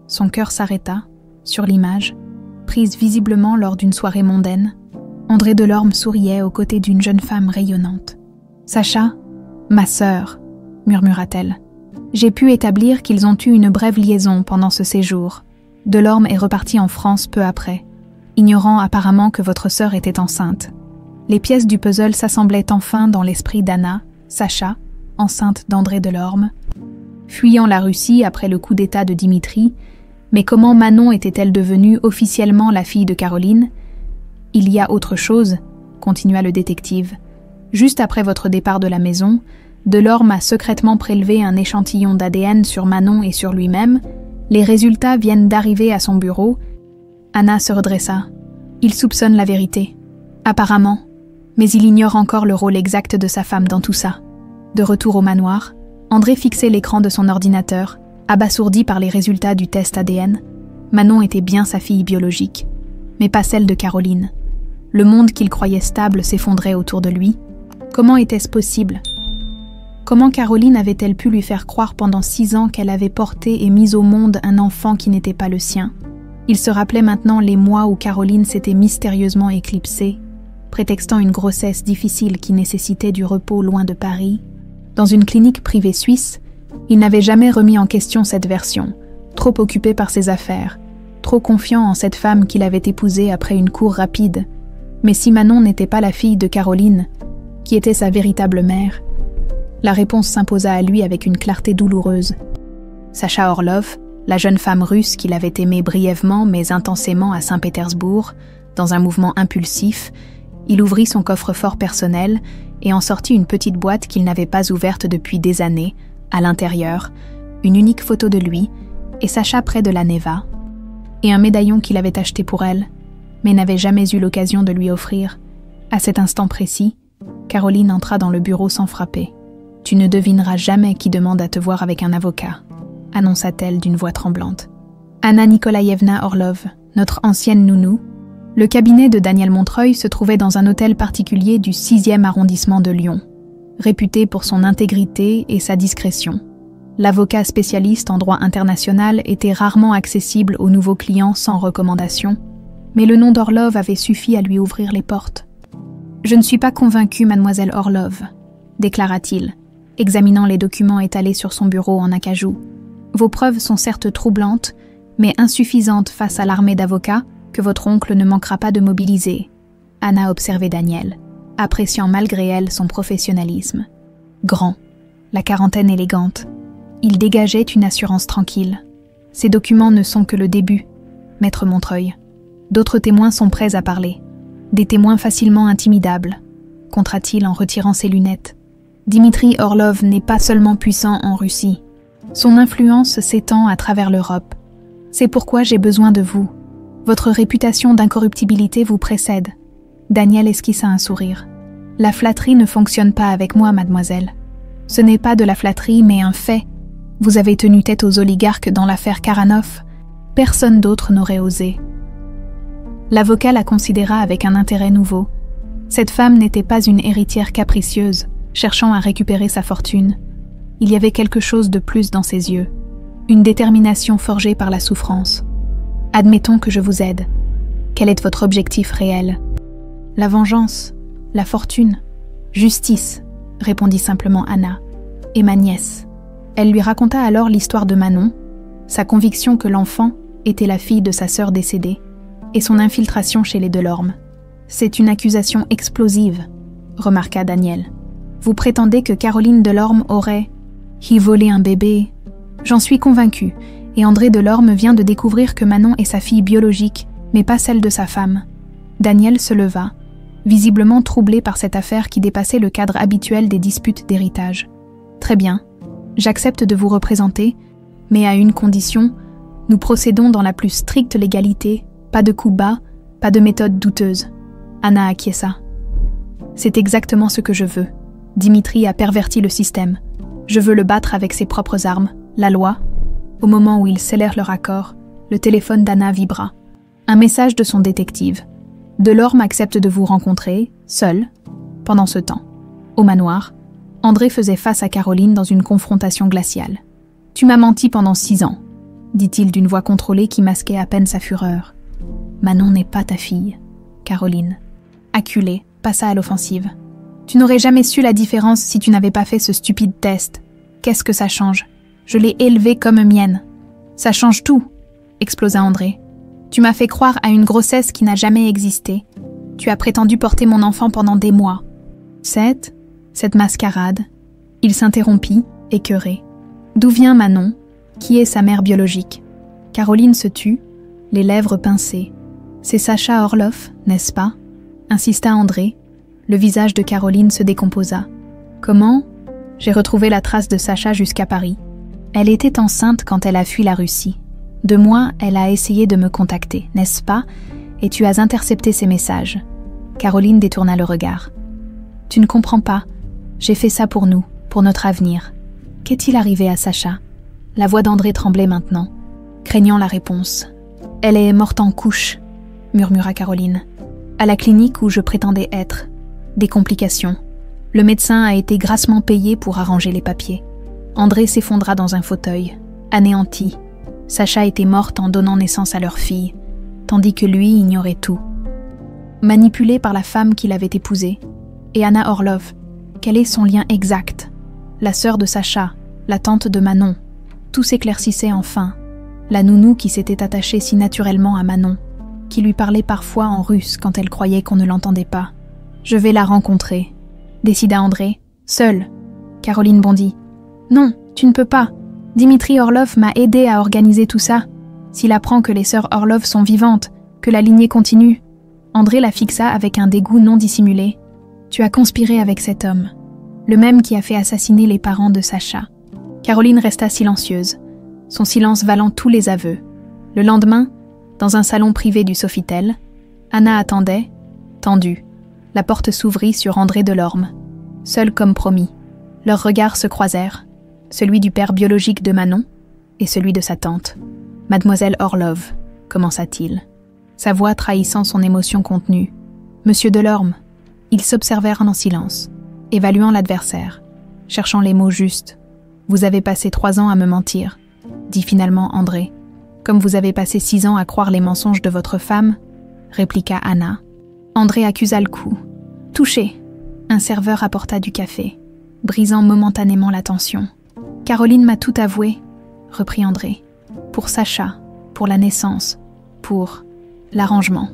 Son cœur s'arrêta, sur l'image, prise visiblement lors d'une soirée mondaine. André Delorme souriait aux côtés d'une jeune femme rayonnante. « Sacha, ma sœur, » murmura-t-elle. « J'ai pu établir qu'ils ont eu une brève liaison pendant ce séjour. Delorme est reparti en France peu après, ignorant apparemment que votre sœur était enceinte. » Les pièces du puzzle s'assemblaient enfin dans l'esprit d'Anna, Sacha, enceinte d'André Delorme, fuyant la Russie après le coup d'État de Dimitri. Mais comment Manon était-elle devenue officiellement la fille de Caroline ? « Il y a autre chose, » continua le détective. « Juste après votre départ de la maison, Delorme a secrètement prélevé un échantillon d'ADN sur Manon et sur lui-même. Les résultats viennent d'arriver à son bureau. » Anna se redressa. « Il soupçonne la vérité. Apparemment. Mais il ignore encore le rôle exact de sa femme dans tout ça. » De retour au manoir, André fixait l'écran de son ordinateur, abasourdi par les résultats du test ADN. Manon était bien sa fille biologique, mais pas celle de Caroline. Le monde qu'il croyait stable s'effondrait autour de lui. Comment était-ce possible ? Comment Caroline avait-elle pu lui faire croire pendant 6 ans qu'elle avait porté et mis au monde un enfant qui n'était pas le sien ? Il se rappelait maintenant les mois où Caroline s'était mystérieusement éclipsée, prétextant une grossesse difficile qui nécessitait du repos loin de Paris. Dans une clinique privée suisse, il n'avait jamais remis en question cette version, trop occupé par ses affaires, trop confiant en cette femme qu'il avait épousée après une cour rapide. Mais si Manon n'était pas la fille de Caroline, qui était sa véritable mère ? La réponse s'imposa à lui avec une clarté douloureuse. Sacha Orlov, la jeune femme russe qu'il avait aimée brièvement mais intensément à Saint-Pétersbourg, dans un mouvement impulsif, il ouvrit son coffre-fort personnel et en sortit une petite boîte qu'il n'avait pas ouverte depuis des années. À l'intérieur, une unique photo de lui et Sacha près de la Neva, et un médaillon qu'il avait acheté pour elle, mais n'avait jamais eu l'occasion de lui offrir. À cet instant précis, Caroline entra dans le bureau sans frapper. « Tu ne devineras jamais qui demande à te voir avec un avocat », annonça-t-elle d'une voix tremblante. Anna Nikolaïevna Orlov, notre ancienne nounou. Le cabinet de Daniel Montreuil se trouvait dans un hôtel particulier du 6e arrondissement de Lyon, réputé pour son intégrité et sa discrétion. L'avocat spécialiste en droit international était rarement accessible aux nouveaux clients sans recommandation, mais le nom d'Orlov avait suffi à lui ouvrir les portes. « Je ne suis pas convaincu, mademoiselle Orlov », déclara-t-il, examinant les documents étalés sur son bureau en acajou. « Vos preuves sont certes troublantes, mais insuffisantes face à l'armée d'avocats que votre oncle ne manquera pas de mobiliser. » Anna observait Daniel, appréciant malgré elle son professionnalisme. Grand, la quarantaine élégante, il dégageait une assurance tranquille. Ces documents ne sont que le début, maître Montreuil. D'autres témoins sont prêts à parler. Des témoins facilement intimidables, comptera-t-il en retirant ses lunettes. Dimitri Orlov n'est pas seulement puissant en Russie. Son influence s'étend à travers l'Europe. C'est pourquoi j'ai besoin de vous. Votre réputation d'incorruptibilité vous précède. Daniel esquissa un sourire. La flatterie ne fonctionne pas avec moi, mademoiselle. Ce n'est pas de la flatterie, mais un fait. Vous avez tenu tête aux oligarques dans l'affaire Karanov. Personne d'autre n'aurait osé. L'avocat la considéra avec un intérêt nouveau. Cette femme n'était pas une héritière capricieuse, cherchant à récupérer sa fortune. Il y avait quelque chose de plus dans ses yeux, une détermination forgée par la souffrance. Admettons que je vous aide. Quel est votre objectif réel? La vengeance, la fortune, justice, répondit simplement Anna, et ma nièce. Elle lui raconta alors l'histoire de Manon, sa conviction que l'enfant était la fille de sa sœur décédée, et son infiltration chez les Delorme. C'est une accusation explosive, remarqua Daniel. Vous prétendez que Caroline Delorme aurait y volé un bébé? J'en suis convaincu, et André Delorme vient de découvrir que Manon est sa fille biologique, mais pas celle de sa femme. Daniel se leva, visiblement troublé par cette affaire qui dépassait le cadre habituel des disputes d'héritage. Très bien, j'accepte de vous représenter, mais à une condition, nous procédons dans la plus stricte légalité, pas de coups bas, pas de méthode douteuse. Anna acquiesça. C'est exactement ce que je veux. Dimitri a perverti le système. Je veux le battre avec ses propres armes, la loi. Au moment où ils scellèrent leur accord, le téléphone d'Anna vibra. Un message de son détective. Delorme accepte de vous rencontrer, seul, pendant ce temps. Au manoir, André faisait face à Caroline dans une confrontation glaciale. « Tu m'as menti pendant 6 ans, dit-il d'une voix contrôlée qui masquait à peine sa fureur. Manon n'est pas ta fille, Caroline. Acculée, passa à l'offensive. Tu n'aurais jamais su la différence si tu n'avais pas fait ce stupide test. Qu'est-ce que ça change? Je l'ai élevée comme mienne. Ça change tout, explosa André. Tu m'as fait croire à une grossesse qui n'a jamais existé. Tu as prétendu porter mon enfant pendant des mois. Cette mascarade. Il s'interrompit, écœuré. D'où vient Manon? Qui est sa mère biologique? Caroline se tut, les lèvres pincées. C'est Sacha Orlov, n'est-ce pas? Insista André. Le visage de Caroline se décomposa. Comment? J'ai retrouvé la trace de Sacha jusqu'à Paris. Elle était enceinte quand elle a fui la Russie. 2 mois, elle a essayé de me contacter, n'est-ce pas? Et tu as intercepté ses messages. Caroline détourna le regard. Tu ne comprends pas. J'ai fait ça pour nous, pour notre avenir. Qu'est-il arrivé à Sacha? La voix d'André tremblait maintenant, craignant la réponse. Elle est morte en couche, murmura Caroline. À la clinique où je prétendais être. Des complications. Le médecin a été grassement payé pour arranger les papiers. André s'effondra dans un fauteuil, anéanti. Sacha était morte en donnant naissance à leur fille, tandis que lui ignorait tout. Manipulé par la femme qu'il avait épousée, et Anna Orlov, quel est son lien exact? La sœur de Sacha, la tante de Manon. Tout s'éclaircissait enfin. La nounou qui s'était attachée si naturellement à Manon, qui lui parlait parfois en russe quand elle croyait qu'on ne l'entendait pas. « Je vais la rencontrer », décida André, seul. Caroline bondit. « Non, tu ne peux pas. Dimitri Orlov m'a aidé à organiser tout ça. S'il apprend que les sœurs Orlov sont vivantes, que la lignée continue. » André la fixa avec un dégoût non dissimulé. « Tu as conspiré avec cet homme, le même qui a fait assassiner les parents de Sacha. » Caroline resta silencieuse, son silence valant tous les aveux. Le lendemain, dans un salon privé du Sofitel, Anna attendait, tendue. La porte s'ouvrit sur André Delorme. Seul comme promis, leurs regards se croisèrent, celui du père biologique de Manon et celui de sa tante. « Mademoiselle Orlov », commença-t-il, sa voix trahissant son émotion contenue. « Monsieur Delorme ». Ils s'observèrent en silence, évaluant l'adversaire, cherchant les mots justes. Vous avez passé 3 ans à me mentir, dit finalement André. Comme vous avez passé 6 ans à croire les mensonges de votre femme, répliqua Anna. André accusa le coup. Touché. Un serveur apporta du café, brisant momentanément la tension. Caroline m'a tout avoué, reprit André. Pour Sacha, pour la naissance, pour l'arrangement.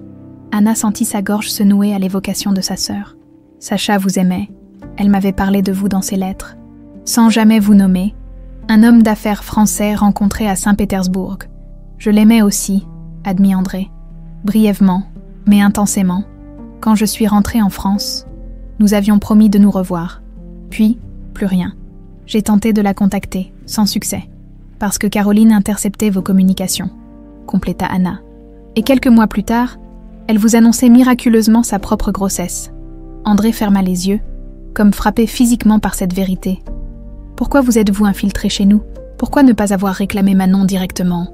Anna sentit sa gorge se nouer à l'évocation de sa sœur. Sacha vous aimait. Elle m'avait parlé de vous dans ses lettres. Sans jamais vous nommer. Un homme d'affaires français rencontré à Saint-Pétersbourg. Je l'aimais aussi, admit André. Brièvement, mais intensément. Quand je suis rentrée en France, nous avions promis de nous revoir. Puis, plus rien. J'ai tenté de la contacter, sans succès. Parce que Caroline interceptait vos communications, compléta Anna. Et quelques mois plus tard, elle vous annonçait miraculeusement sa propre grossesse. André ferma les yeux, comme frappé physiquement par cette vérité. Pourquoi vous êtes-vous infiltré chez nous? Pourquoi ne pas avoir réclamé Manon directement?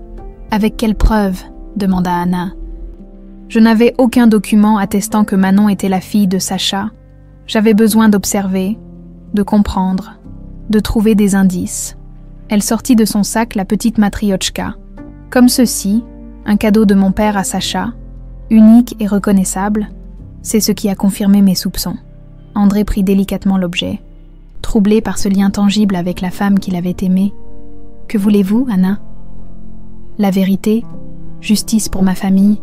Avec quelle preuve? Demanda Anna. Je n'avais aucun document attestant que Manon était la fille de Sacha. J'avais besoin d'observer, de comprendre, de trouver des indices. Elle sortit de son sac la petite matriochka. Comme ceci, un cadeau de mon père à Sacha, unique et reconnaissable, c'est ce qui a confirmé mes soupçons. André prit délicatement l'objet, troublé par ce lien tangible avec la femme qu'il avait aimée. Que voulez-vous, Anna? La vérité, justice pour ma famille,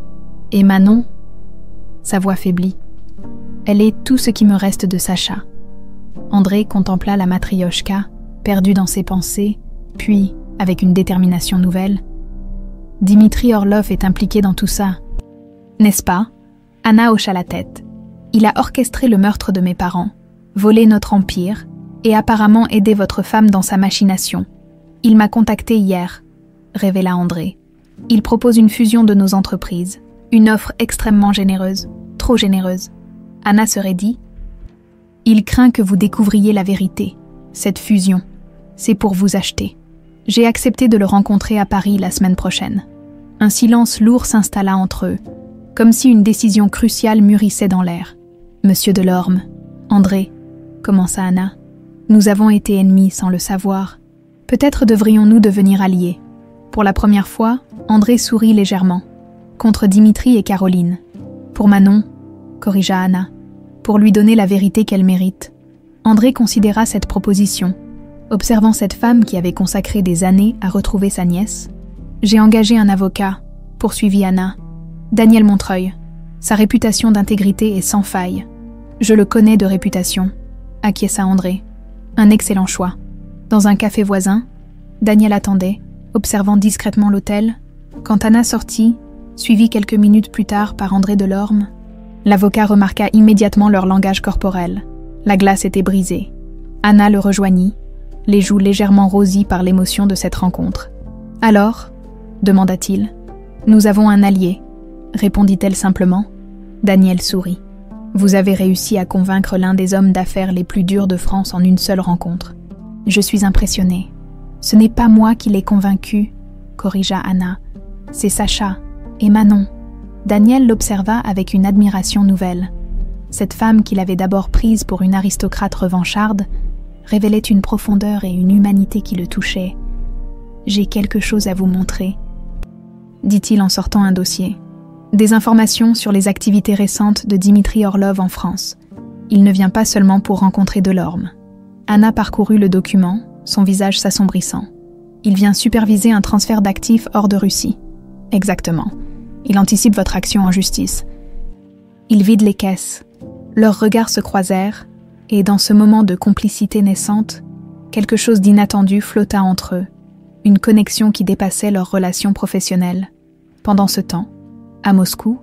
et Manon? Sa voix faiblit. Elle est tout ce qui me reste de Sacha. André contempla la matriochka, perdu dans ses pensées, puis, avec une détermination nouvelle, « Dimitri Orlov est impliqué dans tout ça. N'est-ce pas ?» Anna hocha la tête. « Il a orchestré le meurtre de mes parents, volé notre empire, et apparemment aidé votre femme dans sa machination. Il m'a contacté hier, » révéla André. « Il propose une fusion de nos entreprises, une offre extrêmement généreuse, trop généreuse. » Anna se raidit. « Il craint que vous découvriez la vérité, cette fusion. C'est pour vous acheter. J'ai accepté de le rencontrer à Paris la semaine prochaine. » Un silence lourd s'installa entre eux, comme si une décision cruciale mûrissait dans l'air. « Monsieur Delorme, André, » commença Anna, « nous avons été ennemis sans le savoir. Peut-être devrions-nous devenir alliés. » Pour la première fois, André sourit légèrement. Contre Dimitri et Caroline. Pour Manon, corrigea Anna, pour lui donner la vérité qu'elle mérite. André considéra cette proposition. Observant cette femme qui avait consacré des années à retrouver sa nièce, « J'ai engagé un avocat, » poursuivit Anna, « Daniel Montreuil. Sa réputation d'intégrité est sans faille. Je le connais de réputation, » acquiesça André. Un excellent choix. Dans un café voisin, Daniel attendait, observant discrètement l'hôtel. Quand Anna sortit, suivie quelques minutes plus tard par André Delorme, l'avocat remarqua immédiatement leur langage corporel. La glace était brisée. Anna le rejoignit, les joues légèrement rosies par l'émotion de cette rencontre. « Alors ?» demanda-t-il. « Nous avons un allié, » répondit-elle simplement. Daniel sourit. « Vous avez réussi à convaincre l'un des hommes d'affaires les plus durs de France en une seule rencontre. Je suis impressionnée. Ce n'est pas moi qui l'ai convaincu, » corrigea Anna. « C'est Sacha et Manon. » Daniel l'observa avec une admiration nouvelle. Cette femme qu'il avait d'abord prise pour une aristocrate revancharde révélait une profondeur et une humanité qui le touchaient. « J'ai quelque chose à vous montrer, » dit-il en sortant un dossier. Des informations sur les activités récentes de Dimitri Orlov en France. Il ne vient pas seulement pour rencontrer Delorme. Anna parcourut le document, son visage s'assombrissant. Il vient superviser un transfert d'actifs hors de Russie. Exactement. Il anticipe votre action en justice. Il vide les caisses. Leurs regards se croisèrent, et dans ce moment de complicité naissante, quelque chose d'inattendu flotta entre eux, une connexion qui dépassait leurs relations professionnelles. Pendant ce temps, à Moscou,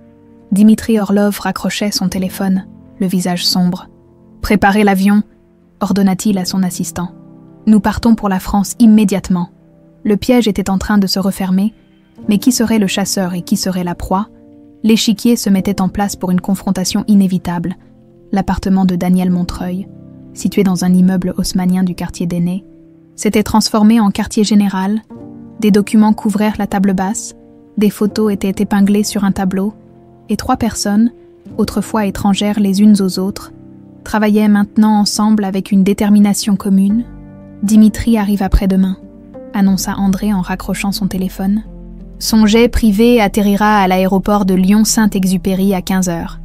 Dimitri Orlov raccrochait son téléphone, le visage sombre. « Préparez l'avion !» ordonna-t-il à son assistant. « Nous partons pour la France immédiatement. » Le piège était en train de se refermer, mais qui serait le chasseur et qui serait la proie? L'échiquier se mettait en place pour une confrontation inévitable. L'appartement de Daniel Montreuil, situé dans un immeuble haussmannien du quartier d'Ainay, s'était transformé en quartier général. Des documents couvrirent la table basse, des photos étaient épinglées sur un tableau, et 3 personnes, autrefois étrangères les unes aux autres, travaillaient maintenant ensemble avec une détermination commune, Dimitri arrive après-demain, annonça André en raccrochant son téléphone. Son jet privé atterrira à l'aéroport de Lyon-Saint-Exupéry à 15h.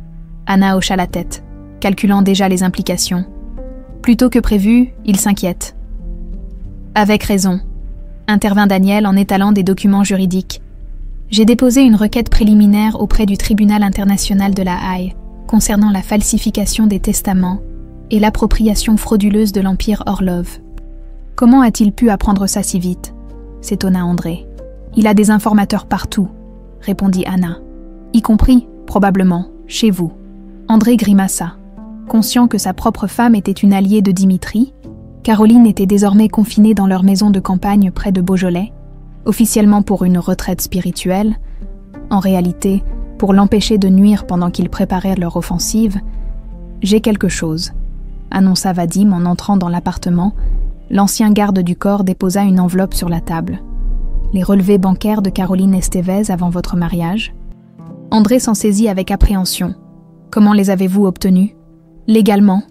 Anna hocha la tête, calculant déjà les implications. Plus tôt que prévu, il s'inquiète. Avec raison, intervint Daniel en étalant des documents juridiques. J'ai déposé une requête préliminaire auprès du tribunal international de la Haye concernant la falsification des testaments et l'appropriation frauduleuse de l'Empire Orlov. Comment a-t-il pu apprendre ça si vite ? S'étonna André. Il a des informateurs partout, répondit Anna. Y compris, probablement, chez vous. André grimaça. Conscient que sa propre femme était une alliée de Dimitri, Caroline était désormais confinée dans leur maison de campagne près de Beaujolais, officiellement pour une retraite spirituelle, en réalité pour l'empêcher de nuire pendant qu'ils préparaient leur offensive. « J'ai quelque chose », annonça Vadim en entrant dans l'appartement. L'ancien garde du corps déposa une enveloppe sur la table. « Les relevés bancaires de Caroline Estevez avant votre mariage ?» André s'en saisit avec appréhension. « Comment les avez-vous obtenus ?»« Légalement »,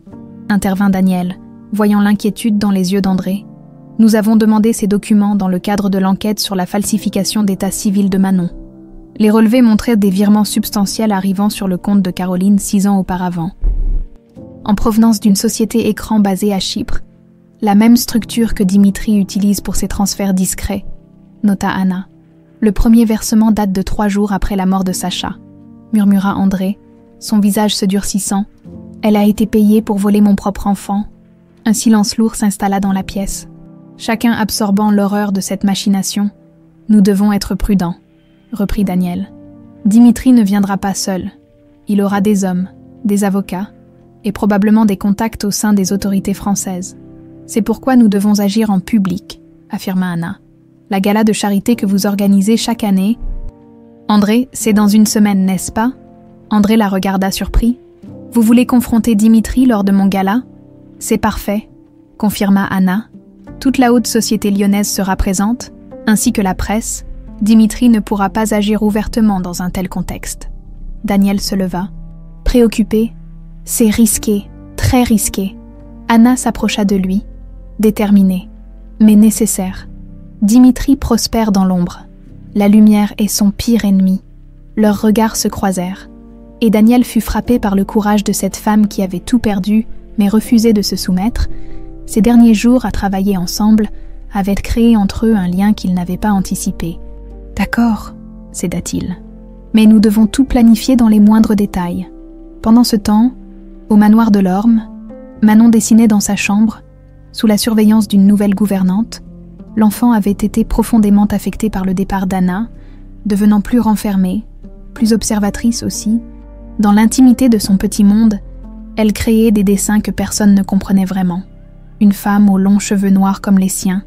intervint Daniel, voyant l'inquiétude dans les yeux d'André. « Nous avons demandé ces documents dans le cadre de l'enquête sur la falsification d'état civil de Manon. Les relevés montraient des virements substantiels arrivant sur le compte de Caroline 6 ans auparavant. En provenance d'une société écran basée à Chypre, la même structure que Dimitri utilise pour ses transferts discrets, nota Anna. Le premier versement date de 3 jours après la mort de Sacha, murmura André, son visage se durcissant. Elle a été payée pour voler mon propre enfant. Un silence lourd s'installa dans la pièce. Chacun absorbant l'horreur de cette machination. Nous devons être prudents, reprit Daniel. Dimitri ne viendra pas seul. Il aura des hommes, des avocats, et probablement des contacts au sein des autorités françaises. C'est pourquoi nous devons agir en public, affirma Anna. La gala de charité que vous organisez chaque année... André, c'est dans une semaine, n'est-ce pas ? André la regarda surpris. Vous voulez confronter Dimitri lors de mon gala ? C'est parfait, confirma Anna. Toute la haute société lyonnaise sera présente, ainsi que la presse. Dimitri ne pourra pas agir ouvertement dans un tel contexte. Daniel se leva. Préoccupé, c'est risqué, très risqué. Anna s'approcha de lui, déterminée, mais nécessaire. Dimitri prospère dans l'ombre. La lumière est son pire ennemi. Leurs regards se croisèrent, et Daniel fut frappé par le courage de cette femme qui avait tout perdu, mais refusait de se soumettre. Ces derniers jours à travailler ensemble avaient créé entre eux un lien qu'ils n'avaient pas anticipé. « D'accord », céda-t-il, « mais nous devons tout planifier dans les moindres détails. » Pendant ce temps, au manoir de l'Orme, Manon dessinait dans sa chambre, sous la surveillance d'une nouvelle gouvernante. L'enfant avait été profondément affectée par le départ d'Anna, devenant plus renfermée, plus observatrice aussi. Dans l'intimité de son petit monde, elle créait des dessins que personne ne comprenait vraiment. Une femme aux longs cheveux noirs comme les siens,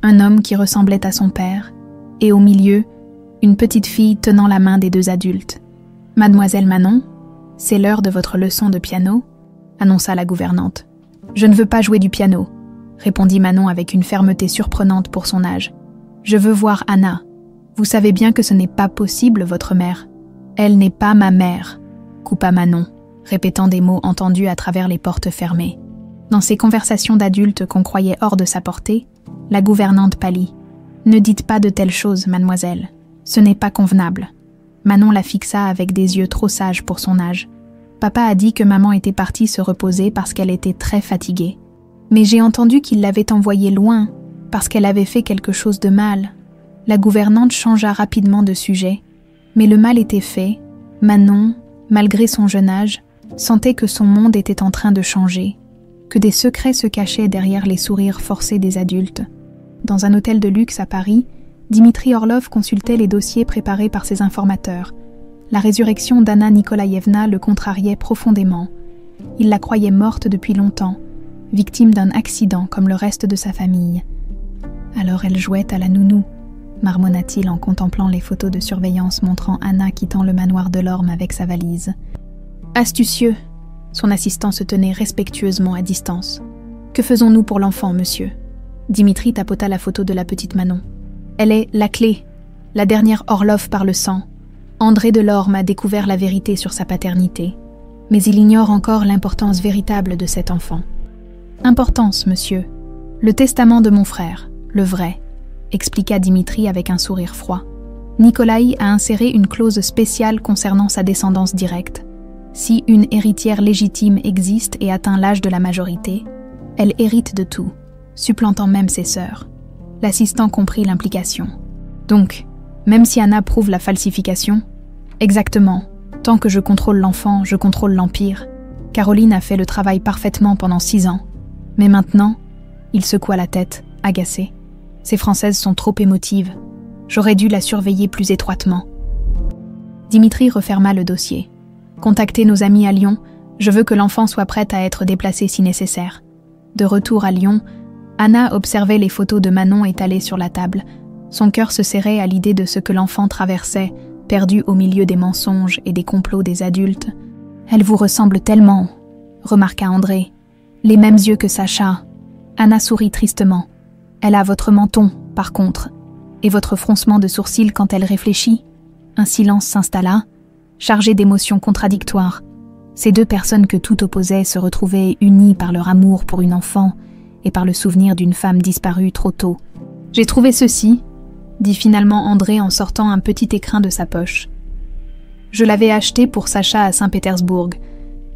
un homme qui ressemblait à son père, et au milieu, une petite fille tenant la main des 2 adultes. « Mademoiselle Manon, c'est l'heure de votre leçon de piano », annonça la gouvernante. « Je ne veux pas jouer du piano », répondit Manon avec une fermeté surprenante pour son âge. « Je veux voir Anna. Vous savez bien que ce n'est pas possible, votre mère. »« Elle n'est pas ma mère », coupa Manon, répétant des mots entendus à travers les portes fermées. Dans ces conversations d'adultes qu'on croyait hors de sa portée, la gouvernante pâlit. « Ne dites pas de telles choses, mademoiselle. Ce n'est pas convenable. » Manon la fixa avec des yeux trop sages pour son âge. Papa a dit que maman était partie se reposer parce qu'elle était très fatiguée. Mais j'ai entendu qu'il l'avait envoyée loin, parce qu'elle avait fait quelque chose de mal. La gouvernante changea rapidement de sujet. Mais le mal était fait. Manon, malgré son jeune âge, sentait que son monde était en train de changer, que des secrets se cachaient derrière les sourires forcés des adultes. Dans un hôtel de luxe à Paris, Dimitri Orlov consultait les dossiers préparés par ses informateurs. La résurrection d'Anna Nikolaïevna le contrariait profondément. Il la croyait morte depuis longtemps, victime d'un accident comme le reste de sa famille. Alors elle jouait à la nounou, marmonna-t-il en contemplant les photos de surveillance montrant Anna quittant le manoir de l'Orme avec sa valise. Astucieux, son assistant se tenait respectueusement à distance. Que faisons-nous pour l'enfant, monsieur ? Dimitri tapota la photo de la petite Manon. Elle est la clé, la dernière Orlov par le sang. André Delorme a découvert la vérité sur sa paternité, mais il ignore encore l'importance véritable de cet enfant. Importance, monsieur, Le testament de mon frère, le vrai, expliqua Dimitri avec un sourire froid. Nikolaï a inséré une clause spéciale concernant sa descendance directe. Si une héritière légitime existe et atteint l'âge de la majorité, elle hérite de tout, supplantant même ses sœurs. L'assistant comprit l'implication. Donc, même si Anna prouve la falsification, exactement, tant que je contrôle l'enfant, je contrôle l'empire. Caroline a fait le travail parfaitement pendant 6 ans. Mais maintenant, il secoua la tête, agacé. Ces Françaises sont trop émotives. J'aurais dû la surveiller plus étroitement. Dimitri referma le dossier. Contactez nos amis à Lyon, je veux que l'enfant soit prête à être déplacée si nécessaire. De retour à Lyon, Anna observait les photos de Manon étalées sur la table. Son cœur se serrait à l'idée de ce que l'enfant traversait, perdu au milieu des mensonges et des complots des adultes. « Elle vous ressemble tellement », remarqua André. « Les mêmes yeux que Sacha. » Anna sourit tristement. « Elle a votre menton, par contre, et votre froncement de sourcils quand elle réfléchit. » Un silence s'installa, chargé d'émotions contradictoires. Ces deux personnes que tout opposait se retrouvaient unies par leur amour pour une enfant et par le souvenir d'une femme disparue trop tôt. « J'ai trouvé ceci », dit finalement André en sortant un petit écrin de sa poche. « Je l'avais acheté pour Sacha à Saint-Pétersbourg,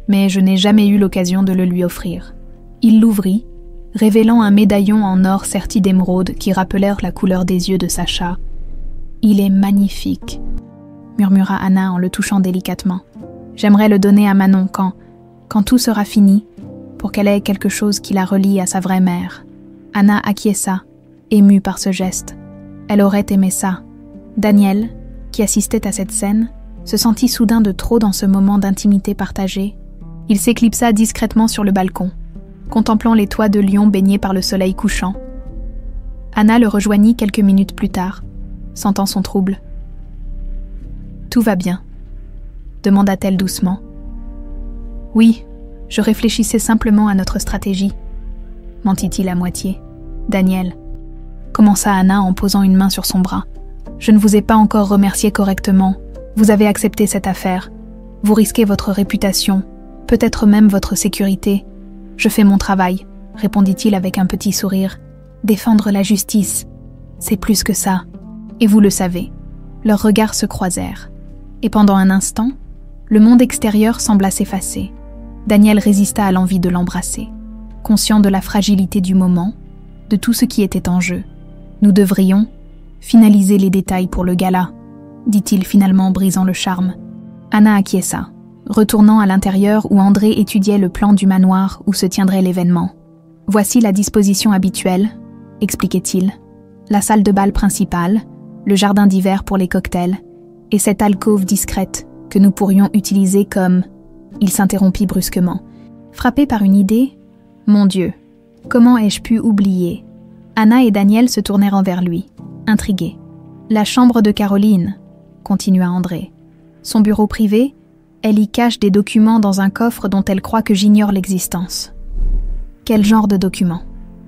mais je n'ai jamais eu l'occasion de le lui offrir. » Il l'ouvrit, révélant un médaillon en or serti d'émeraude qui rappelèrent la couleur des yeux de Sacha. « Il est magnifique », murmura Anna en le touchant délicatement. « J'aimerais le donner à Manon quand tout sera fini, pour qu'elle ait quelque chose qui la relie à sa vraie mère. » Anna acquiesça, émue par ce geste. Elle aurait aimé ça. Daniel, qui assistait à cette scène, se sentit soudain de trop dans ce moment d'intimité partagée. Il s'éclipsa discrètement sur le balcon, contemplant les toits de Lyon baignés par le soleil couchant. Anna le rejoignit quelques minutes plus tard, sentant son trouble. « Tout va bien ?» demanda-t-elle doucement. « Oui, je réfléchissais simplement à notre stratégie, » mentit-il à moitié. « Daniel, » commença Anna en posant une main sur son bras. « Je ne vous ai pas encore remercié correctement. Vous avez accepté cette affaire. Vous risquez votre réputation, peut-être même votre sécurité. Je fais mon travail, » répondit-il avec un petit sourire. « Défendre la justice, c'est plus que ça. Et vous le savez. » Leurs regards se croisèrent. Et pendant un instant, le monde extérieur sembla s'effacer. Daniel résista à l'envie de l'embrasser, conscient de la fragilité du moment, de tout ce qui était en jeu. « Nous devrions finaliser les détails pour le gala, » dit-il finalement brisant le charme. Anna acquiesça, retournant à l'intérieur où André étudiait le plan du manoir où se tiendrait l'événement. « Voici la disposition habituelle, » expliquait-il. « La salle de bal principale, le jardin d'hiver pour les cocktails, et cette alcôve discrète que nous pourrions utiliser comme... » Il s'interrompit brusquement. Frappé par une idée, « Mon Dieu, comment ai-je pu oublier ?» Anna et Daniel se tournèrent vers lui, intrigués. « La chambre de Caroline, » continua André. « Son bureau privé, elle y cache des documents dans un coffre dont elle croit que j'ignore l'existence. »« Quel genre de documents ?»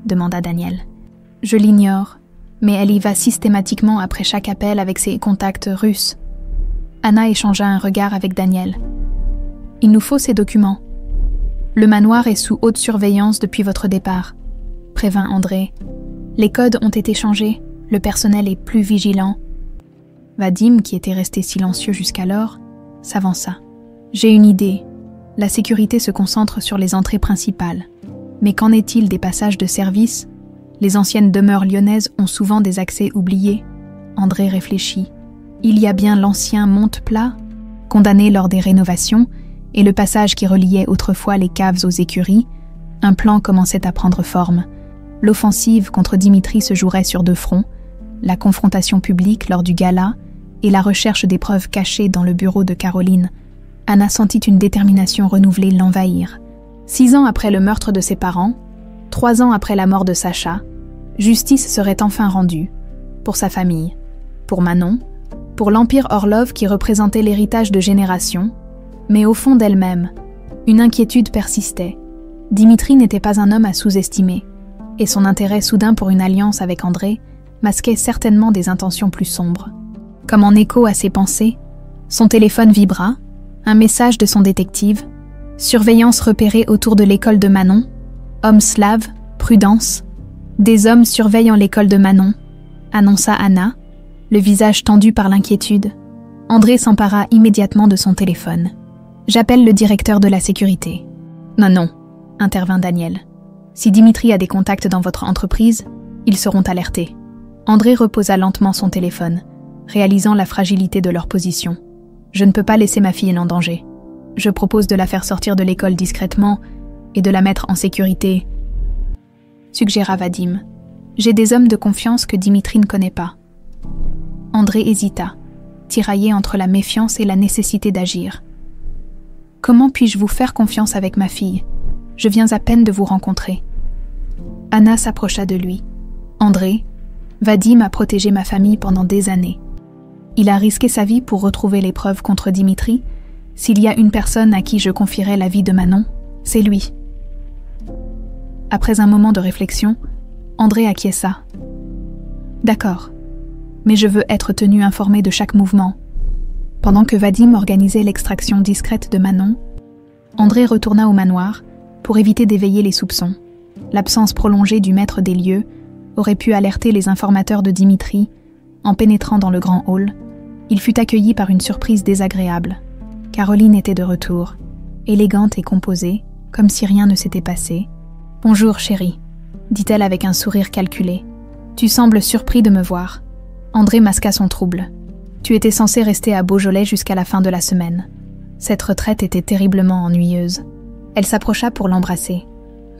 demanda Daniel. « Je l'ignore, mais elle y va systématiquement après chaque appel avec ses contacts russes. » Anna échangea un regard avec Daniel. « Il nous faut ces documents. Le manoir est sous haute surveillance depuis votre départ, » prévint André. « Les codes ont été changés, le personnel est plus vigilant. » Vadim, qui était resté silencieux jusqu'alors, s'avança. « J'ai une idée. La sécurité se concentre sur les entrées principales. Mais qu'en est-il des passages de service ? Les anciennes demeures lyonnaises ont souvent des accès oubliés. » André réfléchit. « Il y a bien l'ancien monte-plat, condamné lors des rénovations, et le passage qui reliait autrefois les caves aux écuries. Un plan commençait à prendre forme. L'offensive contre Dimitri se jouerait sur 2 fronts, la confrontation publique lors du gala et la recherche des preuves cachées dans le bureau de Caroline. » Anna sentit une détermination renouvelée l'envahir. 6 ans après le meurtre de ses parents, 3 ans après la mort de Sacha, justice serait enfin rendue, pour sa famille, pour Manon, pour l'Empire Orlov qui représentait l'héritage de générations, mais au fond d'elle-même, une inquiétude persistait. Dimitri n'était pas un homme à sous-estimer, et son intérêt soudain pour une alliance avec André masquait certainement des intentions plus sombres. Comme en écho à ses pensées, son téléphone vibra, un message de son détective, surveillance repérée autour de l'école de Manon, homme slave, prudence. Des hommes surveillant l'école de Manon, annonça Anna, le visage tendu par l'inquiétude. André s'empara immédiatement de son téléphone. J'appelle le directeur de la sécurité. Non, intervint Daniel. Si Dimitri a des contacts dans votre entreprise, ils seront alertés. André reposa lentement son téléphone, réalisant la fragilité de leur position. Je ne peux pas laisser ma fille en danger. Je propose de la faire sortir de l'école discrètement et de la mettre en sécurité, suggéra Vadim. J'ai des hommes de confiance que Dimitri ne connaît pas. André hésita, tiraillé entre la méfiance et la nécessité d'agir. Comment puis-je vous faire confiance avec ma fille? Je viens à peine de vous rencontrer. Anna s'approcha de lui. André, Vadim a protégé ma famille pendant des années. Il a risqué sa vie pour retrouver les preuves contre Dimitri. S'il y a une personne à qui je confierais la vie de Manon, c'est lui. Après un moment de réflexion, André acquiesça. D'accord, mais je veux être tenu informé de chaque mouvement. Pendant que Vadim organisait l'extraction discrète de Manon, André retourna au manoir pour éviter d'éveiller les soupçons. L'absence prolongée du maître des lieux aurait pu alerter les informateurs de Dimitri. En pénétrant dans le grand hall, il fut accueilli par une surprise désagréable. Caroline était de retour, élégante et composée, comme si rien ne s'était passé. « Bonjour, chérie », dit-elle avec un sourire calculé. « Tu sembles surpris de me voir. » André masqua son trouble. « Tu étais censé rester à Beaujolais jusqu'à la fin de la semaine. » Cette retraite était terriblement ennuyeuse. Elle s'approcha pour l'embrasser,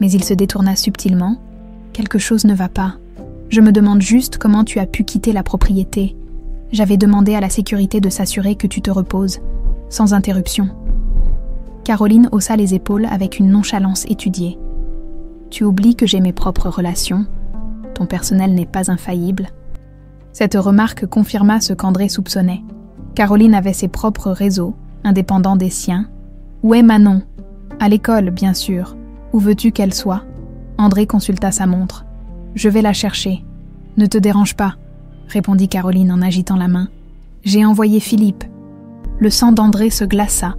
mais il se détourna subtilement. « Quelque chose ne va pas. Je me demande juste comment tu as pu quitter la propriété. J'avais demandé à la sécurité de s'assurer que tu te reposes, sans interruption. » Caroline haussa les épaules avec une nonchalance étudiée. « Tu oublies que j'ai mes propres relations. Ton personnel n'est pas infaillible. » Cette remarque confirma ce qu'André soupçonnait. Caroline avait ses propres réseaux, indépendants des siens. « Où est Manon ? » ?»« À l'école, bien sûr. Où veux-tu qu'elle soit ? » André consulta sa montre. « Je vais la chercher. »« Ne te dérange pas, » répondit Caroline en agitant la main. « J'ai envoyé Philippe. » Le sang d'André se glaça.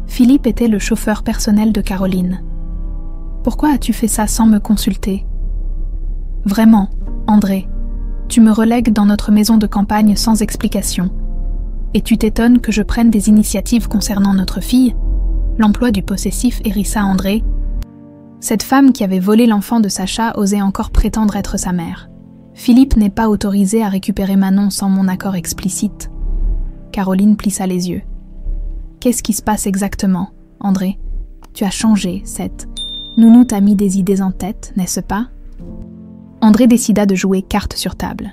Philippe était le chauffeur personnel de Caroline. « Pourquoi as-tu fait ça sans me consulter ? » « Vraiment, André, tu me relègues dans notre maison de campagne sans explication. Et tu t'étonnes que je prenne des initiatives concernant notre fille ? » L'emploi du possessif hérissa André. Cette femme qui avait volé l'enfant de Sacha osait encore prétendre être sa mère. Philippe n'est pas autorisé à récupérer Manon sans mon accord explicite. Caroline plissa les yeux. Qu'est-ce qui se passe exactement, André ? Tu as changé, Seth. Nounou t'a mis des idées en tête, n'est-ce pas ? André décida de jouer carte sur table.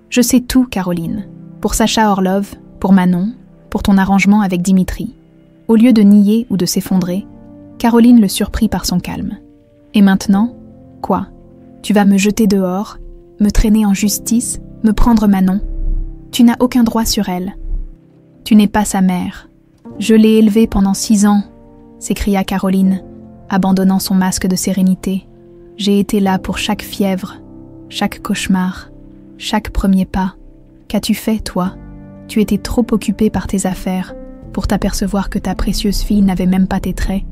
Je sais tout, Caroline. Pour Sacha Orlov, pour Manon, pour ton arrangement avec Dimitri. Au lieu de nier ou de s'effondrer, Caroline le surprit par son calme. Et maintenant, quoi ? Tu vas me jeter dehors, me traîner en justice, me prendre Manon ? Tu n'as aucun droit sur elle. Tu n'es pas sa mère. Je l'ai élevée pendant 6 ans, s'écria Caroline, abandonnant son masque de sérénité. J'ai été là pour chaque fièvre, chaque cauchemar, chaque premier pas. Qu'as-tu fait, toi ? Tu étais trop occupée par tes affaires pour t'apercevoir que ta précieuse fille n'avait même pas tes traits.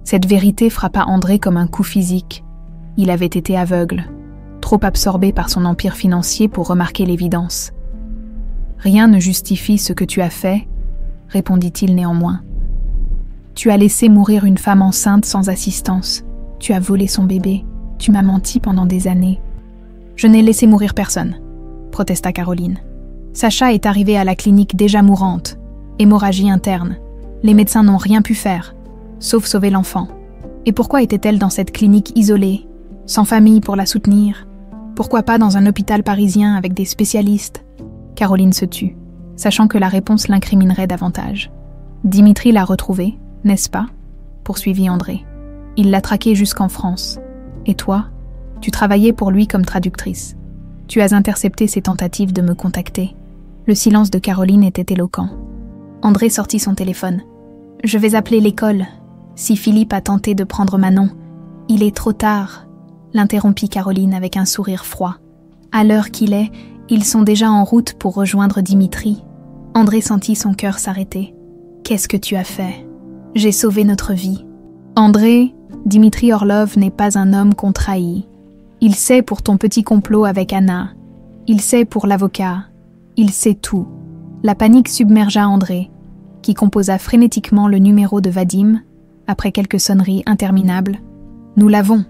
Cette vérité frappa André comme un coup physique. Il avait été aveugle, trop absorbé par son empire financier pour remarquer l'évidence. « Rien ne justifie ce que tu as fait, » répondit-il néanmoins. « Tu as laissé mourir une femme enceinte sans assistance. Tu as volé son bébé. Tu m'as menti pendant des années. »« Je n'ai laissé mourir personne, » protesta Caroline. « Sacha est arrivée à la clinique déjà mourante. Hémorragie interne. Les médecins n'ont rien pu faire, sauf sauver l'enfant. Et pourquoi était-elle dans cette clinique isolée, sans famille pour la soutenir ? Pourquoi pas dans un hôpital parisien avec des spécialistes ? » Caroline se tut, sachant que la réponse l'incriminerait davantage. « Dimitri l'a retrouvée, n'est-ce pas ? » poursuivit André. « Il l'a traquée jusqu'en France. Et toi, tu travaillais pour lui comme traductrice. Tu as intercepté ses tentatives de me contacter. » Le silence de Caroline était éloquent. André sortit son téléphone. « Je vais appeler l'école. Si Philippe a tenté de prendre Manon, il est trop tard, » l'interrompit Caroline avec un sourire froid. « À l'heure qu'il est, ils sont déjà en route pour rejoindre Dimitri. » André sentit son cœur s'arrêter. « Qu'est-ce que tu as fait ? J'ai sauvé notre vie. » « André, Dimitri Orlov n'est pas un homme qu'on trahit. Il sait pour ton petit complot avec Anna. Il sait pour l'avocat. Il sait tout. » La panique submergea André, qui composa frénétiquement le numéro de Vadim, après quelques sonneries interminables. « Nous l'avons »,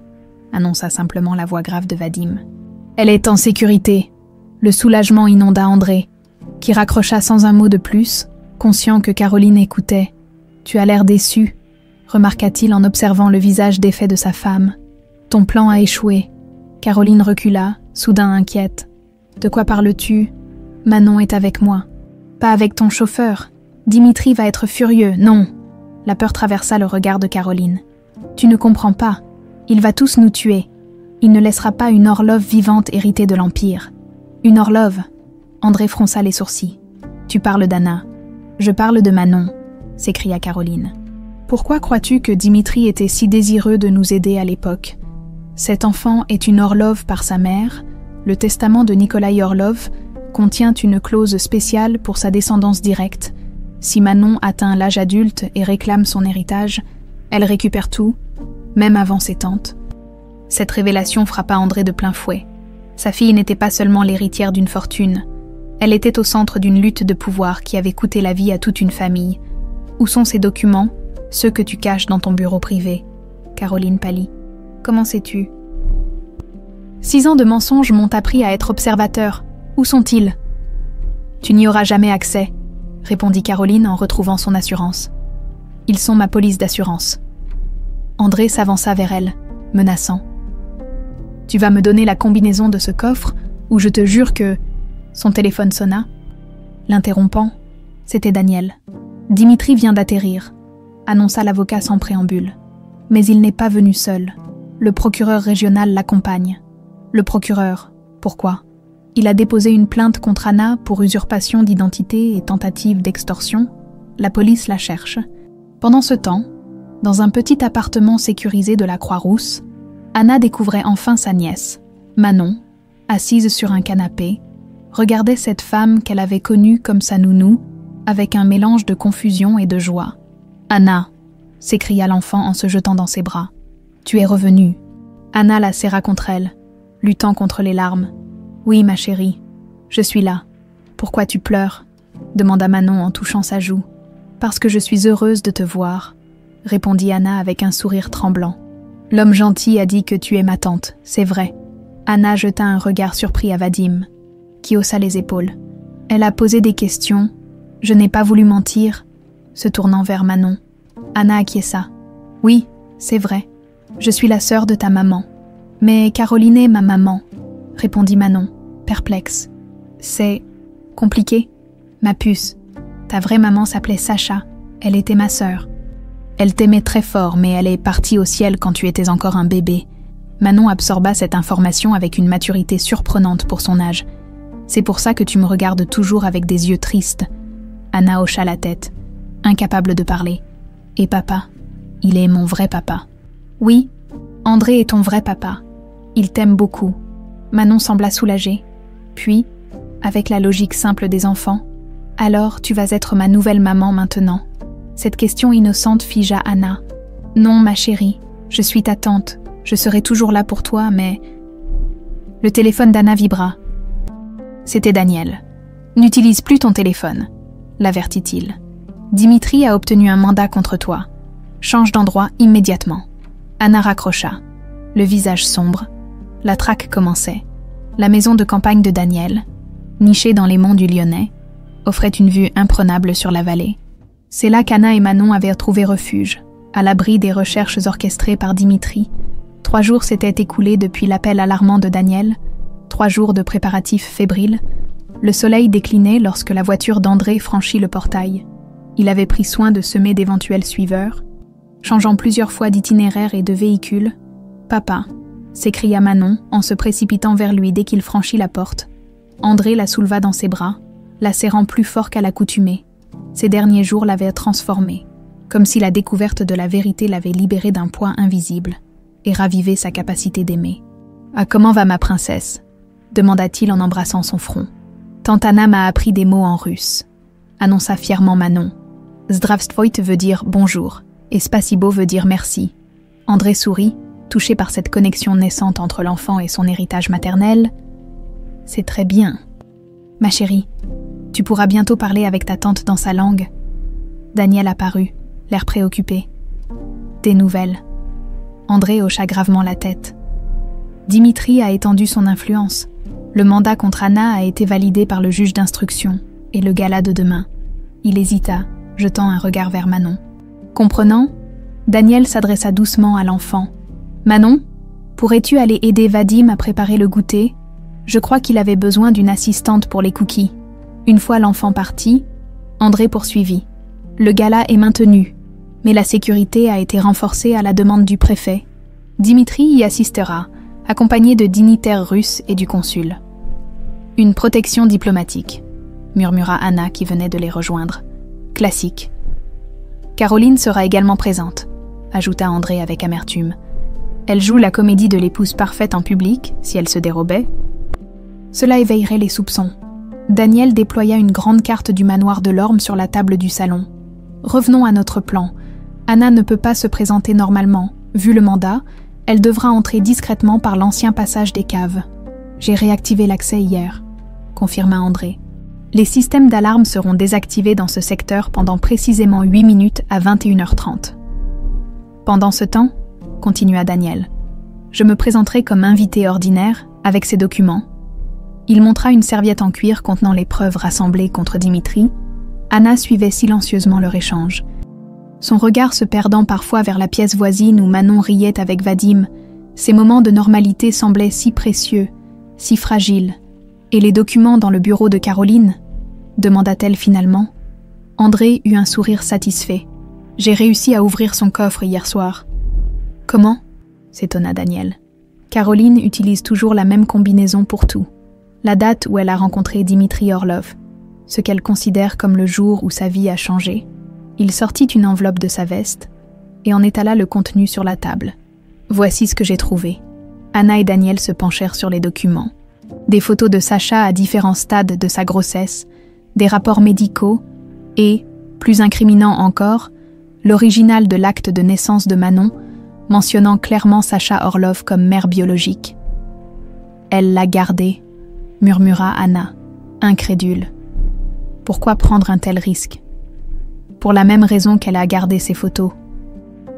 annonça simplement la voix grave de Vadim. « Elle est en sécurité. » Le soulagement inonda André, qui raccrocha sans un mot de plus, conscient que Caroline écoutait. « Tu as l'air déçu », remarqua-t-il en observant le visage défait de sa femme. « Ton plan a échoué. » Caroline recula, soudain inquiète. « De quoi parles-tu ? Manon est avec moi. » « Pas avec ton chauffeur. Dimitri va être furieux, non. » La peur traversa le regard de Caroline. « Tu ne comprends pas. Il va tous nous tuer. Il ne laissera pas une Orlov vivante héritée de l'Empire. » « Une Orlov ?» André fronça les sourcils. « Tu parles d'Anna. »« Je parle de Manon, » s'écria Caroline. « Pourquoi crois-tu que Dimitri était si désireux de nous aider à l'époque ? Cet enfant est une Orlov par sa mère. Le testament de Nikolai Orlov contient une clause spéciale pour sa descendance directe. Si Manon atteint l'âge adulte et réclame son héritage, elle récupère tout, même avant ses tantes. » Cette révélation frappa André de plein fouet. Sa fille n'était pas seulement l'héritière d'une fortune, elle était au centre d'une lutte de pouvoir qui avait coûté la vie à toute une famille. Où sont ces documents, ceux que tu caches dans ton bureau privé ? Caroline pâlit. Comment sais-tu ? 6 ans de mensonges m'ont appris à être observateur. Où sont-ils ? Tu n'y auras jamais accès, répondit Caroline en retrouvant son assurance. Ils sont ma police d'assurance. André s'avança vers elle, menaçant. Tu vas me donner la combinaison de ce coffre, ou je te jure que... Son téléphone sonna. L'interrompant, c'était Daniel. Dimitri vient d'atterrir, annonça l'avocat sans préambule. Mais il n'est pas venu seul. Le procureur régional l'accompagne. Le procureur, pourquoi ? Il a déposé une plainte contre Anna pour usurpation d'identité et tentative d'extorsion. La police la cherche. Pendant ce temps, dans un petit appartement sécurisé de la Croix-Rousse, Anna découvrait enfin sa nièce. Manon, assise sur un canapé, regardait cette femme qu'elle avait connue comme sa nounou, avec un mélange de confusion et de joie. « Anna !» s'écria l'enfant en se jetant dans ses bras. « Tu es revenue. » Anna la serra contre elle, luttant contre les larmes. « Oui, ma chérie, je suis là. Pourquoi tu pleures ?» demanda Manon en touchant sa joue. « Parce que je suis heureuse de te voir », répondit Anna avec un sourire tremblant. « L'homme gentil a dit que tu es ma tante, c'est vrai. » Anna jeta un regard surpris à Vadim, qui haussa les épaules. Elle a posé des questions. Je n'ai pas voulu mentir, se tournant vers Manon. Anna acquiesça. « Oui, c'est vrai. Je suis la sœur de ta maman. Mais Caroline est ma maman, » répondit Manon, perplexe. « C'est compliqué. Ma puce. Ta vraie maman s'appelait Sacha. Elle était ma sœur. Elle t'aimait très fort, mais elle est partie au ciel quand tu étais encore un bébé. » Manon absorba cette information avec une maturité surprenante pour son âge. « C'est pour ça que tu me regardes toujours avec des yeux tristes. » Anna hocha la tête, incapable de parler. « Et papa ? Il est mon vrai papa. »« Oui, André est ton vrai papa. Il t'aime beaucoup. » Manon sembla soulagée. Puis, avec la logique simple des enfants, « Alors tu vas être ma nouvelle maman maintenant ?» Cette question innocente figea Anna. « Non, ma chérie, je suis ta tante. Je serai toujours là pour toi, mais... » Le téléphone d'Anna vibra. C'était Daniel. « N'utilise plus ton téléphone, » l'avertit-il. « Dimitri a obtenu un mandat contre toi. Change d'endroit immédiatement. » Anna raccrocha, le visage sombre. La traque commençait. La maison de campagne de Daniel, nichée dans les monts du Lyonnais, offrait une vue imprenable sur la vallée. C'est là qu'Anna et Manon avaient trouvé refuge, à l'abri des recherches orchestrées par Dimitri. 3 jours s'étaient écoulés depuis l'appel alarmant de Daniel, 3 jours de préparatifs fébriles. Le soleil déclinait lorsque la voiture d'André franchit le portail. Il avait pris soin de semer d'éventuels suiveurs. Changeant plusieurs fois d'itinéraire et de véhicule, « Papa !» s'écria Manon en se précipitant vers lui dès qu'il franchit la porte. André la souleva dans ses bras, la serrant plus fort qu'à l'accoutumée. Ces derniers jours l'avaient transformée, comme si la découverte de la vérité l'avait libérée d'un poids invisible et ravivé sa capacité d'aimer. « Ah, comment va ma princesse ?» demanda-t-il en embrassant son front. « Tante Anna m'a appris des mots en russe », annonça fièrement Manon. « Zdravstvoit veut dire bonjour, et spasibo veut dire merci. » André sourit, touchée par cette connexion naissante entre l'enfant et son héritage maternel. « C'est très bien. Ma chérie, tu pourras bientôt parler avec ta tante dans sa langue. » Daniel apparut, l'air préoccupé. « Des nouvelles. » André hocha gravement la tête. Dimitri a étendu son influence. Le mandat contre Anna a été validé par le juge d'instruction et le gala de demain. Il hésita, jetant un regard vers Manon. Comprenant, Daniel s'adressa doucement à l'enfant. « Manon, pourrais-tu aller aider Vadim à préparer le goûter ? Je crois qu'il avait besoin d'une assistante pour les cookies. » Une fois l'enfant parti, André poursuivit. « Le gala est maintenu, mais la sécurité a été renforcée à la demande du préfet. Dimitri y assistera, accompagné de dignitaires russes et du consul. »« Une protection diplomatique », murmura Anna qui venait de les rejoindre. « Classique. »« Caroline sera également présente », ajouta André avec amertume. « Elle joue la comédie de l'épouse parfaite en public, si elle se dérobait. » Cela éveillerait les soupçons. Daniel déploya une grande carte du manoir de l'Orme sur la table du salon. « Revenons à notre plan. Anna ne peut pas se présenter normalement. Vu le mandat, elle devra entrer discrètement par l'ancien passage des caves. J'ai réactivé l'accès hier, » confirma André. « Les systèmes d'alarme seront désactivés dans ce secteur pendant précisément 8 minutes à 21h30. Pendant ce temps, » continua Daniel, « je me présenterai comme invité ordinaire avec ces documents. » Il montra une serviette en cuir contenant les preuves rassemblées contre Dimitri. Anna suivait silencieusement leur échange. Son regard se perdant parfois vers la pièce voisine où Manon riait avec Vadim, ces moments de normalité semblaient si précieux, si fragiles. « Et les documents dans le bureau de Caroline ?» demanda-t-elle finalement. André eut un sourire satisfait. « J'ai réussi à ouvrir son coffre hier soir. »« Comment ?» s'étonna Daniel. « Caroline utilise toujours la même combinaison pour tout. La date où elle a rencontré Dimitri Orlov, ce qu'elle considère comme le jour où sa vie a changé. » Il sortit une enveloppe de sa veste et en étala le contenu sur la table. « Voici ce que j'ai trouvé. » Anna et Daniel se penchèrent sur les documents. Des photos de Sacha à différents stades de sa grossesse, des rapports médicaux et, plus incriminant encore, l'original de l'acte de naissance de Manon, mentionnant clairement Sacha Orlov comme mère biologique. « Elle l'a gardé », murmura Anna, incrédule. « Pourquoi prendre un tel risque ? » « Pour la même raison qu'elle a gardé ses photos, »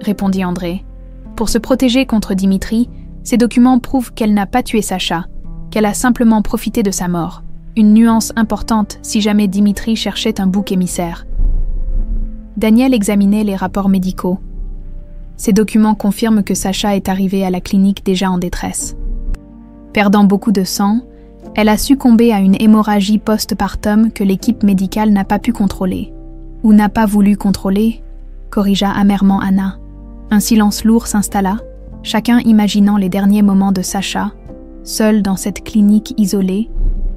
répondit André. « Pour se protéger contre Dimitri, ces documents prouvent qu'elle n'a pas tué Sacha, qu'elle a simplement profité de sa mort. Une nuance importante si jamais Dimitri cherchait un bouc émissaire. » Daniel examinait les rapports médicaux. Ces documents confirment que Sacha est arrivée à la clinique déjà en détresse. Perdant beaucoup de sang, elle a succombé à une hémorragie post-partum que l'équipe médicale n'a pas pu contrôler. Ou n'a pas voulu contrôler, corrigea amèrement Anna. Un silence lourd s'installa, chacun imaginant les derniers moments de Sacha, seule dans cette clinique isolée,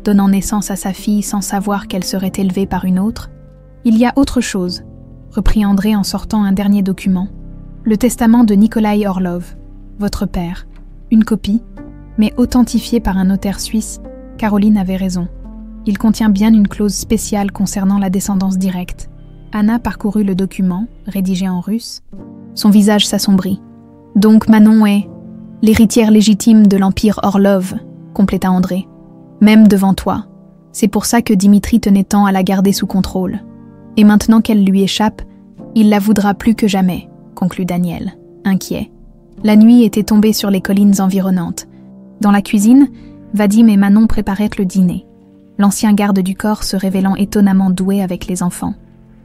donnant naissance à sa fille sans savoir qu'elle serait élevée par une autre. « Il y a autre chose », reprit André en sortant un dernier document. « Le testament de Nikolai Orlov, votre père. Une copie, mais authentifiée par un notaire suisse. Caroline avait raison. Il contient bien une clause spéciale concernant la descendance directe. » Anna parcourut le document, rédigé en russe. Son visage s'assombrit. « Donc Manon est l'héritière légitime de l'empire Orlov, » compléta André. « Même devant toi. C'est pour ça que Dimitri tenait tant à la garder sous contrôle. Et maintenant qu'elle lui échappe, il la voudra plus que jamais, » conclut Daniel, inquiet. La nuit était tombée sur les collines environnantes. Dans la cuisine, Vadim et Manon préparaient le dîner, l'ancien garde du corps se révélant étonnamment doué avec les enfants.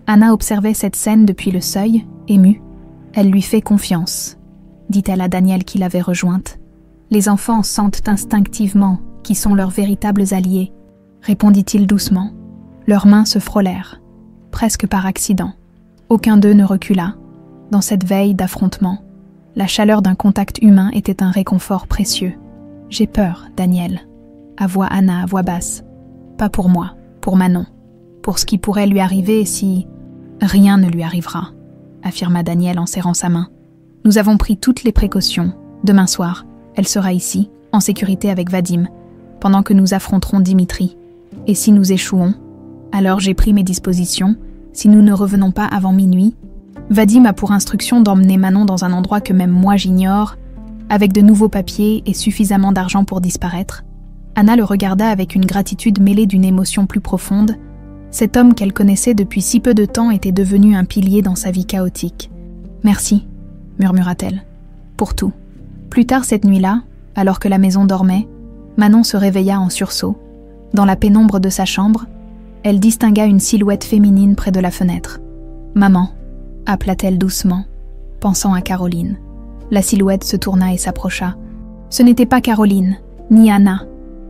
Anna observait cette scène depuis le seuil, émue. « Elle lui fait confiance », dit-elle à Daniel qui l'avait rejointe. « Les enfants sentent instinctivement qui sont leurs véritables alliés », répondit-il doucement. Leurs mains se frôlèrent, presque par accident. Aucun d'eux ne recula. Dans cette veille d'affrontement, la chaleur d'un contact humain était un réconfort précieux. « J'ai peur, Daniel », avoua Anna à voix basse. « Pas pour moi, pour Manon. Pour ce qui pourrait lui arriver si... » « Rien ne lui arrivera, » affirma Daniel en serrant sa main. « Nous avons pris toutes les précautions. Demain soir, elle sera ici, en sécurité avec Vadim, pendant que nous affronterons Dimitri. Et si nous échouons, alors j'ai pris mes dispositions. Si nous ne revenons pas avant minuit, Vadim a pour instruction d'emmener Manon dans un endroit que même moi j'ignore. avec de nouveaux papiers et suffisamment d'argent pour disparaître. Anna le regarda avec une gratitude mêlée d'une émotion plus profonde. Cet homme qu'elle connaissait depuis si peu de temps était devenu un pilier dans sa vie chaotique. « Merci », murmura-t-elle, « pour tout. » Plus tard cette nuit-là, alors que la maison dormait, Manon se réveilla en sursaut. Dans la pénombre de sa chambre, elle distingua une silhouette féminine près de la fenêtre. « Maman », appela-t-elle doucement, pensant à Caroline. La silhouette se tourna et s'approcha. Ce n'était pas Caroline, ni Anna,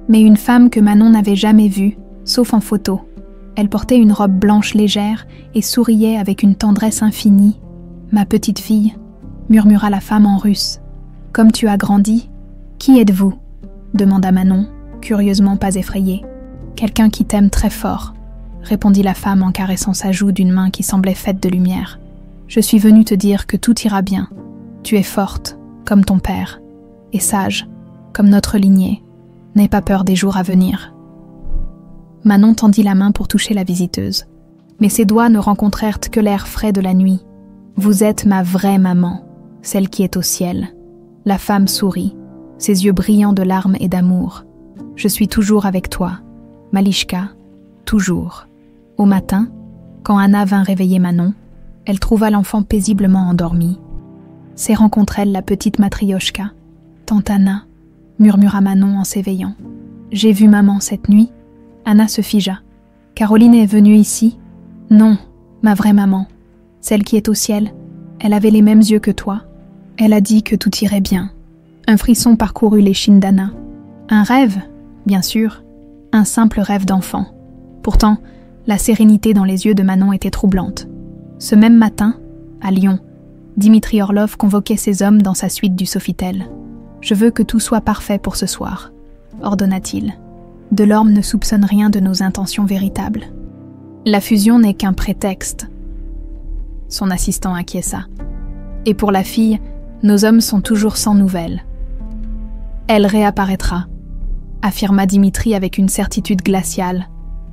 mais une femme que Manon n'avait jamais vue, sauf en photo. Elle portait une robe blanche légère et souriait avec une tendresse infinie. « Ma petite fille », murmura la femme en russe. « Comme tu as grandi, qui êtes-vous » demanda Manon, curieusement pas effrayée. « Quelqu'un qui t'aime très fort », répondit la femme en caressant sa joue d'une main qui semblait faite de lumière. « Je suis venue te dire que tout ira bien. Tu es forte, comme ton père, et sage, comme notre lignée. N'aie pas peur des jours à venir. » Manon tendit la main pour toucher la visiteuse. Mais ses doigts ne rencontrèrent que l'air frais de la nuit. « Vous êtes ma vraie maman, celle qui est au ciel. » La femme sourit, ses yeux brillants de larmes et d'amour. « Je suis toujours avec toi, Malishka, toujours. » Au matin, quand Anna vint réveiller Manon, elle trouva l'enfant paisiblement endormi. Serrant contre elle la petite matrioshka. « Tante Anna » murmura Manon en s'éveillant. « J'ai vu maman cette nuit. » Anna se figea. « Caroline est venue ici ?»« Non, ma vraie maman. Celle qui est au ciel. Elle avait les mêmes yeux que toi. Elle a dit que tout irait bien. » Un frisson parcourut l'échine d'Anna. Un rêve, bien sûr. Un simple rêve d'enfant. Pourtant, la sérénité dans les yeux de Manon était troublante. Ce même matin, à Lyon, Dimitri Orlov convoquait ses hommes dans sa suite du Sofitel. « Je veux que tout soit parfait pour ce soir », ordonna-t-il. « Delorme ne soupçonne rien de nos intentions véritables. La fusion n'est qu'un prétexte. » Son assistant acquiesça. « Et pour la fille, nos hommes sont toujours sans nouvelles. »« Elle réapparaîtra », affirma Dimitri avec une certitude glaciale.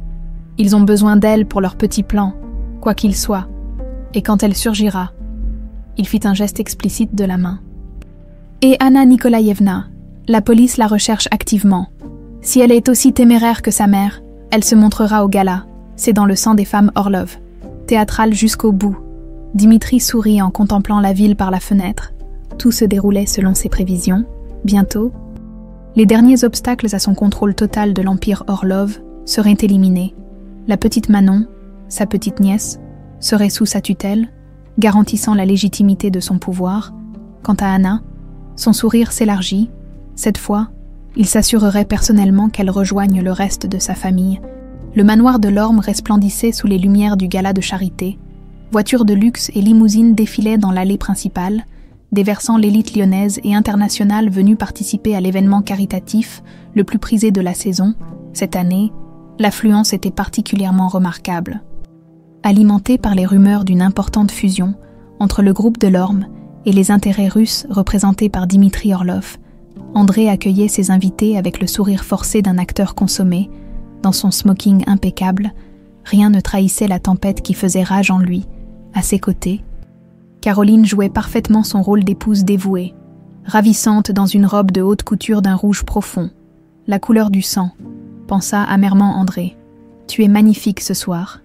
« Ils ont besoin d'elle pour leur petit plan, quoi qu'il soit. Et quand elle surgira, il fit un geste explicite de la main. « Et Anna Nikolaïevna, la police la recherche activement. Si elle est aussi téméraire que sa mère, elle se montrera au gala. C'est dans le sang des femmes Orlov. Théâtrale jusqu'au bout. » Dimitri sourit en contemplant la ville par la fenêtre. Tout se déroulait selon ses prévisions. Bientôt, les derniers obstacles à son contrôle total de l'empire Orlov seraient éliminés. La petite Manon, sa petite nièce, serait sous sa tutelle, garantissant la légitimité de son pouvoir. Quant à Anna, son sourire s'élargit. Cette fois, il s'assurerait personnellement qu'elle rejoigne le reste de sa famille. Le manoir de Lorme resplendissait sous les lumières du gala de charité. Voitures de luxe et limousines défilaient dans l'allée principale, déversant l'élite lyonnaise et internationale venue participer à l'événement caritatif le plus prisé de la saison. Cette année, l'affluence était particulièrement remarquable. Alimentée par les rumeurs d'une importante fusion entre le groupe de Lorme et les intérêts russes représentés par Dimitri Orlov, André accueillait ses invités avec le sourire forcé d'un acteur consommé. Dans son smoking impeccable, rien ne trahissait la tempête qui faisait rage en lui. À ses côtés, Caroline jouait parfaitement son rôle d'épouse dévouée, ravissante dans une robe de haute couture d'un rouge profond. La couleur du sang, pensa amèrement André. « Tu es magnifique ce soir »,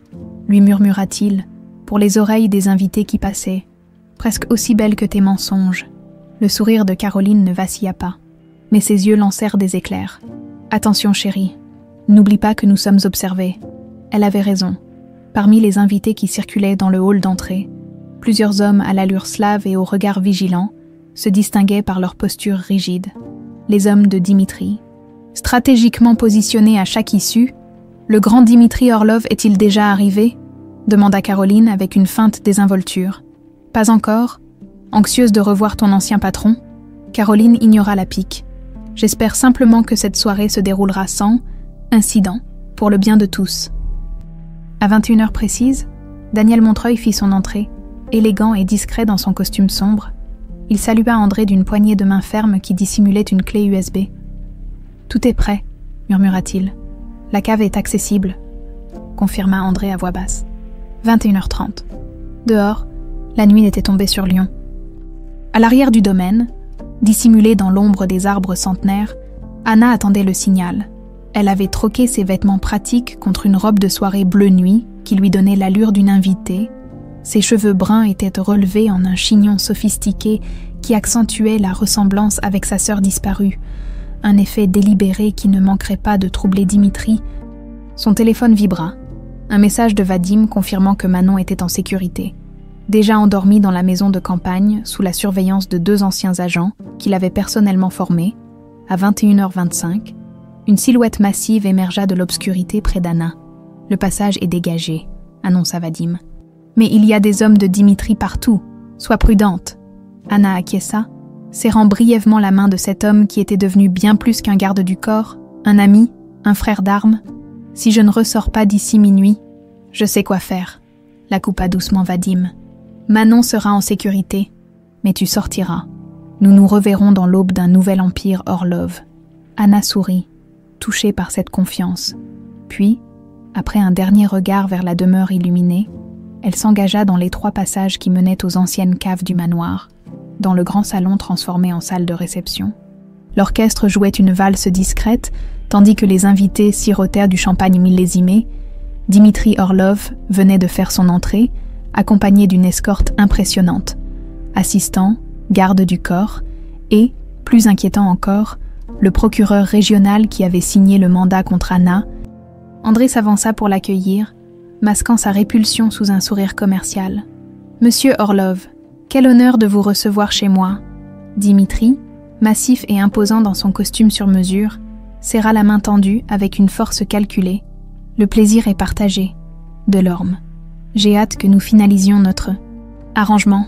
lui murmura-t-il, pour les oreilles des invités qui passaient, « presque aussi belle que tes mensonges ». Le sourire de Caroline ne vacilla pas, mais ses yeux lancèrent des éclairs. « Attention chérie, n'oublie pas que nous sommes observés. » Elle avait raison. Parmi les invités qui circulaient dans le hall d'entrée, plusieurs hommes à l'allure slave et au regard vigilant se distinguaient par leur posture rigide. Les hommes de Dimitri. Stratégiquement positionnés à chaque issue, le grand Dimitri Orlov est-il déjà arrivé ? Demanda Caroline avec une feinte désinvolture. Pas encore ? Anxieuse de revoir ton ancien patron, Caroline ignora la pique. J'espère simplement que cette soirée se déroulera sans incident, pour le bien de tous. À 21h précises, Daniel Montreuil fit son entrée, élégant et discret dans son costume sombre. Il salua André d'une poignée de main ferme qui dissimulait une clé USB. « Tout est prêt », murmura-t-il. « La cave est accessible », confirma André à voix basse. 21h30. Dehors, la nuit était tombée sur Lyon. À l'arrière du domaine, Dissimulée dans l'ombre des arbres centenaires, Anna attendait le signal. Elle avait troqué ses vêtements pratiques contre une robe de soirée bleu nuit qui lui donnait l'allure d'une invitée. Ses cheveux bruns étaient relevés en un chignon sophistiqué qui accentuait la ressemblance avec sa sœur disparue, un effet délibéré qui ne manquerait pas de troubler Dimitri. Son téléphone vibra. Un message de Vadim confirmant que Manon était en sécurité. Déjà endormie dans la maison de campagne, sous la surveillance de 2 anciens agents qu'il avait personnellement formés, à 21h25, une silhouette massive émergea de l'obscurité près d'Anna. « Le passage est dégagé », annonça Vadim. « Mais il y a des hommes de Dimitri partout. Sois prudente. » Anna acquiesça, serrant brièvement la main de cet homme qui était devenu bien plus qu'un garde du corps, un ami, un frère d'armes. « Si je ne ressors pas d'ici minuit, je sais quoi faire, » la coupa doucement Vadim. « Manon sera en sécurité, mais tu sortiras. Nous nous reverrons dans l'aube d'un nouvel empire Orlov. » Anna sourit, touchée par cette confiance. Puis, après un dernier regard vers la demeure illuminée, elle s'engagea dans l'étroit passage qui menait aux anciennes caves du manoir, dans le grand salon transformé en salle de réception. L'orchestre jouait une valse discrète, tandis que les invités sirotèrent du champagne millésimé. Dimitri Orlov venait de faire son entrée, accompagné d'une escorte impressionnante. Assistants, gardes du corps et, plus inquiétant encore, le procureur régional qui avait signé le mandat contre Anna. André s'avança pour l'accueillir, masquant sa répulsion sous un sourire commercial. « Monsieur Orlov, quel honneur de vous recevoir chez moi. » Dimitri, massif et imposant dans son costume sur mesure, serra la main tendue avec une force calculée. « Le plaisir est partagé. » Delorme. « J'ai hâte que nous finalisions notre arrangement. »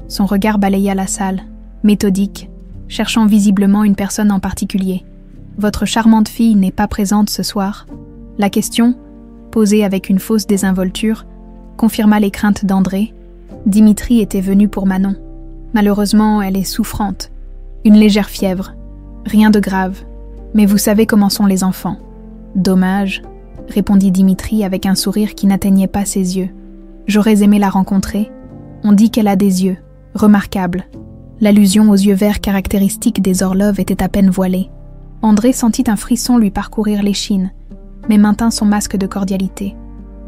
Son regard balaya la salle, méthodique, cherchant visiblement une personne en particulier. « Votre charmante fille n'est pas présente ce soir. » La question, posée avec une fausse désinvolture, confirma les craintes d'André. Dimitri était venu pour Manon. Malheureusement, elle est souffrante. Une légère fièvre. Rien de grave. Mais vous savez comment sont les enfants. Dommage, répondit Dimitri avec un sourire qui n'atteignait pas ses yeux. J'aurais aimé la rencontrer. On dit qu'elle a des yeux. Remarquables. L'allusion aux yeux verts caractéristiques des Orlov était à peine voilée. André sentit un frisson lui parcourir l'échine, mais maintint son masque de cordialité.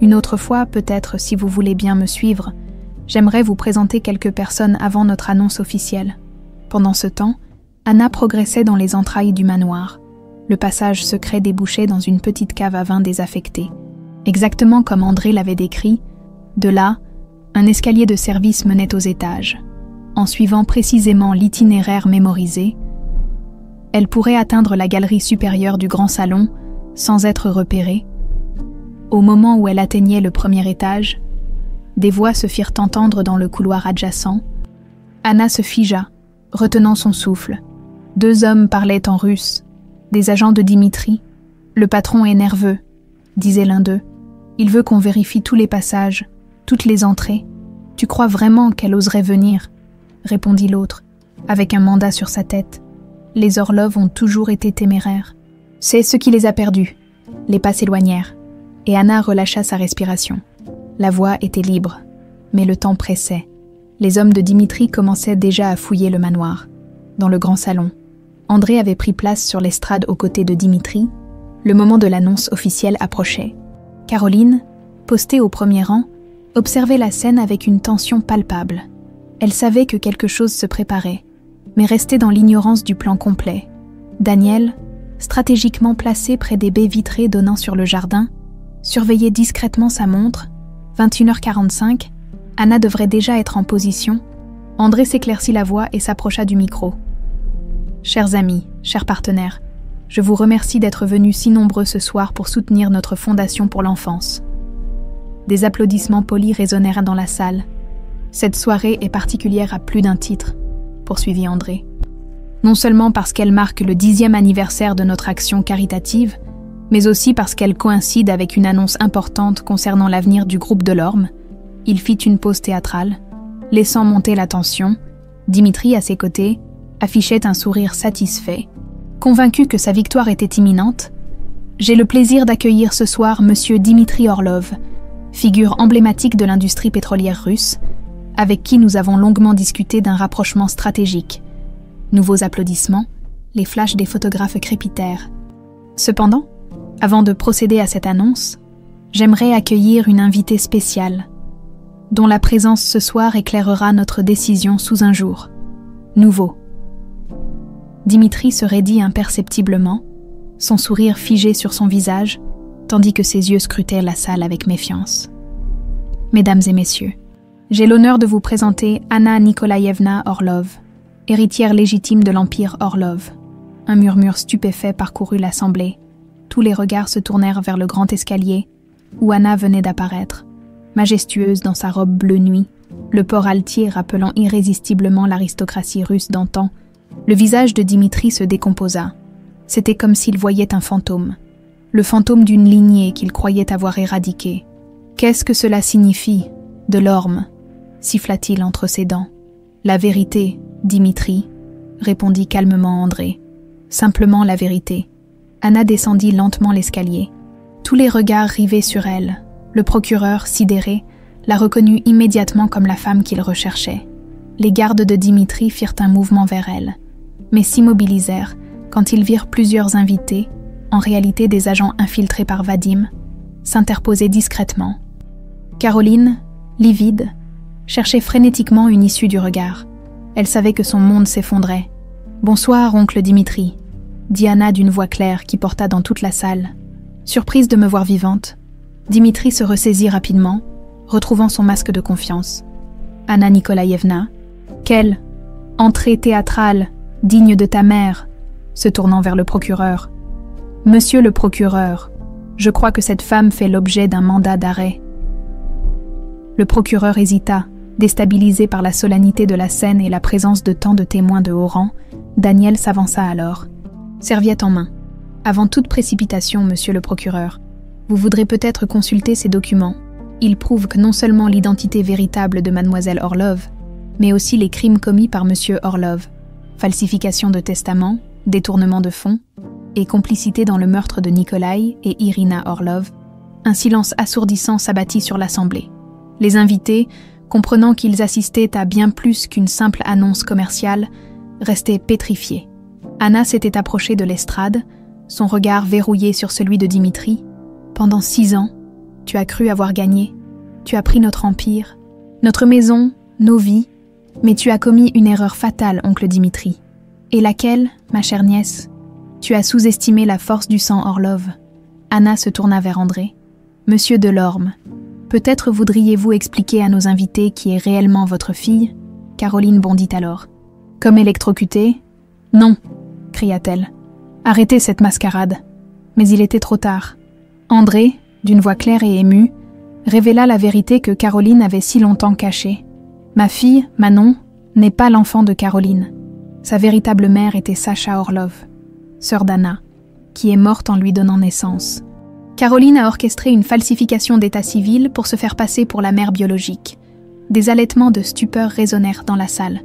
Une autre fois, peut-être, si vous voulez bien me suivre, j'aimerais vous présenter quelques personnes avant notre annonce officielle. Pendant ce temps, Anna progressait dans les entrailles du manoir. Le passage secret débouchait dans une petite cave à vin désaffectée. Exactement comme André l'avait décrit, de là, un escalier de service menait aux étages. En suivant précisément l'itinéraire mémorisé, elle pourrait atteindre la galerie supérieure du grand salon sans être repérée. Au moment où elle atteignait le premier étage, des voix se firent entendre dans le couloir adjacent. Anna se figea, retenant son souffle. 2 hommes parlaient en russe, des agents de Dimitri. « Le patron est nerveux », disait l'un d'eux. « Il veut qu'on vérifie tous les passages, toutes les entrées. Tu crois vraiment qu'elle oserait venir ?» répondit l'autre, avec un mandat sur sa tête. Les Orlov ont toujours été téméraires. C'est ce qui les a perdus. Les pas s'éloignèrent, et Anna relâcha sa respiration. La voie était libre, mais le temps pressait. Les hommes de Dimitri commençaient déjà à fouiller le manoir. Dans le grand salon, André avait pris place sur l'estrade aux côtés de Dimitri. Le moment de l'annonce officielle approchait. Caroline, postée au premier rang, observait la scène avec une tension palpable. Elle savait que quelque chose se préparait, mais restait dans l'ignorance du plan complet. Daniel, stratégiquement placé près des baies vitrées donnant sur le jardin, surveillait discrètement sa montre. 21h45, Anna devrait déjà être en position. André s'éclaircit la voix et s'approcha du micro. « Chers amis, chers partenaires, je vous remercie d'être venus si nombreux ce soir pour soutenir notre fondation pour l'enfance. » Des applaudissements polis résonnèrent dans la salle. « Cette soirée est particulière à plus d'un titre, » poursuivit André. « Non seulement parce qu'elle marque le 10e anniversaire de notre action caritative, mais aussi parce qu'elle coïncide avec une annonce importante concernant l'avenir du groupe Delorme. » Il fit une pause théâtrale, laissant monter la tension. Dimitri, à ses côtés, affichait un sourire satisfait. Convaincu que sa victoire était imminente, « J'ai le plaisir d'accueillir ce soir Monsieur Dimitri Orlov, figure emblématique de l'industrie pétrolière russe, avec qui nous avons longuement discuté d'un rapprochement stratégique. Nouveaux applaudissements, les flashs des photographes crépitèrent. Cependant, avant de procéder à cette annonce, j'aimerais accueillir une invitée spéciale, dont la présence ce soir éclairera notre décision sous un jour nouveau. Dimitri se raidit imperceptiblement, son sourire figé sur son visage, tandis que ses yeux scrutaient la salle avec méfiance. Mesdames et messieurs, j'ai l'honneur de vous présenter Anna Nikolaïevna Orlov, héritière légitime de l'Empire Orlov. Un murmure stupéfait parcourut l'assemblée. Tous les regards se tournèrent vers le grand escalier, où Anna venait d'apparaître, majestueuse dans sa robe bleu nuit, le port altier rappelant irrésistiblement l'aristocratie russe d'antan. Le visage de Dimitri se décomposa. C'était comme s'il voyait un fantôme, le fantôme d'une lignée qu'il croyait avoir éradiquée. « Qu'est-ce que cela signifie, Delorme » siffla-t-il entre ses dents. « La vérité, Dimitri » répondit calmement André. « Simplement la vérité. » Anna descendit lentement l'escalier. Tous les regards rivés sur elle. Le procureur, sidéré, la reconnut immédiatement comme la femme qu'il recherchait. Les gardes de Dimitri firent un mouvement vers elle, mais s'immobilisèrent quand ils virent plusieurs invités, en réalité des agents infiltrés par Vadim, s'interposer discrètement. Caroline, livide, cherchait frénétiquement une issue du regard. Elle savait que son monde s'effondrait. « Bonsoir, oncle Dimitri », dit Anna d'une voix claire qui porta dans toute la salle. Surprise de me voir vivante, Dimitri se ressaisit rapidement, retrouvant son masque de confiance. « Anna Nikolaïevna, quelle entrée théâtrale, digne de ta mère !» se tournant vers le procureur. « Monsieur le procureur, je crois que cette femme fait l'objet d'un mandat d'arrêt. » Le procureur hésita, déstabilisé par la solennité de la scène et la présence de tant de témoins de haut rang. Daniel s'avança alors, serviette en main. « Avant toute précipitation, monsieur le procureur, vous voudrez peut-être consulter ces documents. Ils prouvent que non seulement l'identité véritable de mademoiselle Orlov, mais aussi les crimes commis par monsieur Orlov, falsification de testament, détournement de fonds et complicité dans le meurtre de Nikolai et Irina Orlov. » Un silence assourdissant s'abattit sur l'assemblée. Les invités, comprenant qu'ils assistaient à bien plus qu'une simple annonce commerciale, restaient pétrifiés. Anna s'était approchée de l'estrade, son regard verrouillé sur celui de Dimitri. « Pendant 6 ans, tu as cru avoir gagné. Tu as pris notre empire, notre maison, nos vies, mais tu as commis une erreur fatale, oncle Dimitri. Et laquelle, ma chère nièce? Tu as sous-estimé la force du sang Orlov. » Anna se tourna vers André. « Monsieur Delorme, peut-être voudriez-vous expliquer à nos invités qui est réellement votre fille ?» Caroline bondit alors. « Comme électrocutée ? Non !» cria-t-elle. « Arrêtez cette mascarade. » Mais il était trop tard. André, d'une voix claire et émue, révéla la vérité que Caroline avait si longtemps cachée. « Ma fille, Manon, n'est pas l'enfant de Caroline. Sa véritable mère était Sacha Orlov, sœur d'Anna, qui est morte en lui donnant naissance. Caroline a orchestré une falsification d'état civil pour se faire passer pour la mère biologique. » Des halètements de stupeur résonnèrent dans la salle.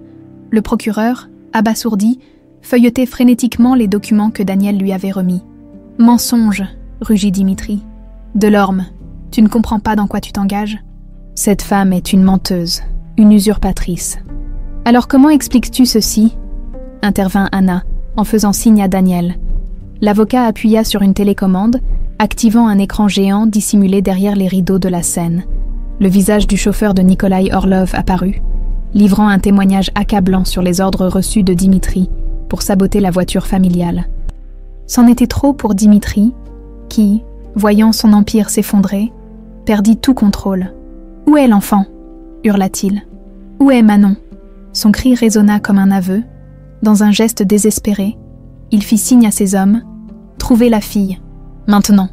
Le procureur, abasourdi, feuilletait frénétiquement les documents que Daniel lui avait remis. « Mensonge !» rugit Dimitri. « Delorme, tu ne comprends pas dans quoi tu t'engages ? Cette femme est une menteuse, une usurpatrice. »« Alors comment expliques-tu ceci ?» intervint Anna, en faisant signe à Daniel. L'avocat appuya sur une télécommande, activant un écran géant dissimulé derrière les rideaux de la scène. Le visage du chauffeur de Nikolai Orlov apparut, livrant un témoignage accablant sur les ordres reçus de Dimitri pour saboter la voiture familiale. C'en était trop pour Dimitri, qui, voyant son empire s'effondrer, perdit tout contrôle. « Où est l'enfant ?» hurla-t-il. « Où est Manon ?» Son cri résonna comme un aveu. Dans un geste désespéré, il fit signe à ses hommes « Trouvez la fille !» Maintenant,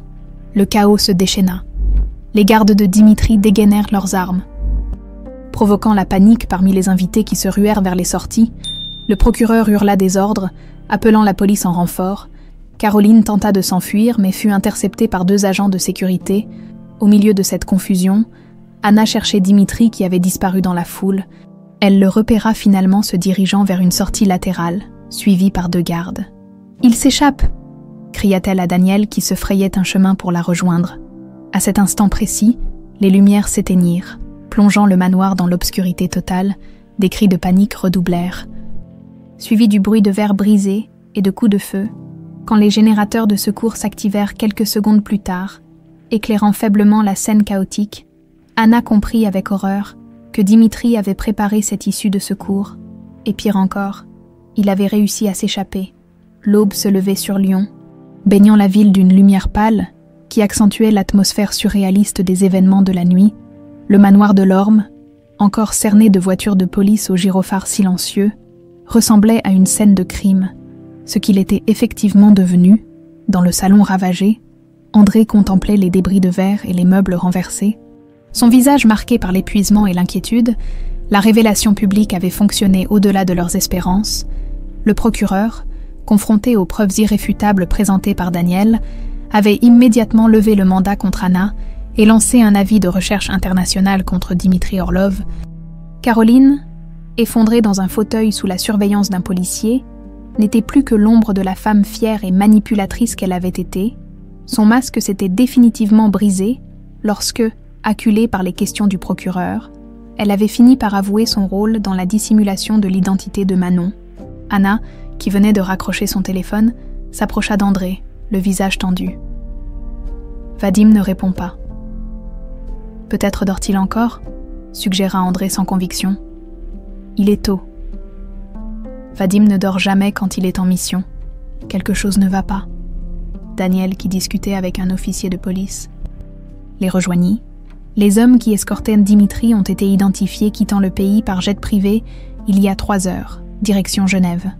le chaos se déchaîna. Les gardes de Dimitri dégainèrent leurs armes. Provoquant la panique parmi les invités qui se ruèrent vers les sorties, le procureur hurla des ordres, appelant la police en renfort. Caroline tenta de s'enfuir, mais fut interceptée par 2 agents de sécurité. Au milieu de cette confusion, Anna cherchait Dimitri qui avait disparu dans la foule. Elle le repéra finalement se dirigeant vers une sortie latérale, suivie par 2 gardes. « Il s'échappe !» cria-t-elle à Daniel qui se frayait un chemin pour la rejoindre. À cet instant précis, les lumières s'éteignirent, plongeant le manoir dans l'obscurité totale. Des cris de panique redoublèrent. suivi du bruit de verres brisés et de coups de feu, quand les générateurs de secours s'activèrent quelques secondes plus tard, éclairant faiblement la scène chaotique. Anna comprit avec horreur que Dimitri avait préparé cette issue de secours, et pire encore, il avait réussi à s'échapper. L'aube se levait sur Lyon, baignant la ville d'une lumière pâle qui accentuait l'atmosphère surréaliste des événements de la nuit. Le manoir de l'Orme, encore cerné de voitures de police aux gyrophares silencieux, ressemblait à une scène de crime, ce qu'il était effectivement devenu. Dans le salon ravagé, André contemplait les débris de verre et les meubles renversés. Son visage marqué par l'épuisement et l'inquiétude, la révélation publique avait fonctionné au-delà de leurs espérances. Le procureur, confronté aux preuves irréfutables présentées par Daniel, avait immédiatement levé le mandat contre Anna et lancé un avis de recherche internationale contre Dimitri Orlov. Caroline, effondrée dans un fauteuil sous la surveillance d'un policier, n'était plus que l'ombre de la femme fière et manipulatrice qu'elle avait été. Son masque s'était définitivement brisé lorsque, acculée par les questions du procureur, elle avait fini par avouer son rôle dans la dissimulation de l'identité de Manon. Anna, qui venait de raccrocher son téléphone, s'approcha d'André, le visage tendu. Vadim ne répond pas. Peut-être dort-il encore, suggéra André sans conviction. Il est tôt. Vadim ne dort jamais quand il est en mission. Quelque chose ne va pas. Daniel, qui discutait avec un officier de police, les rejoignit. Les hommes qui escortaient Dimitri ont été identifiés quittant le pays par jet privé il y a 3 heures, direction Genève.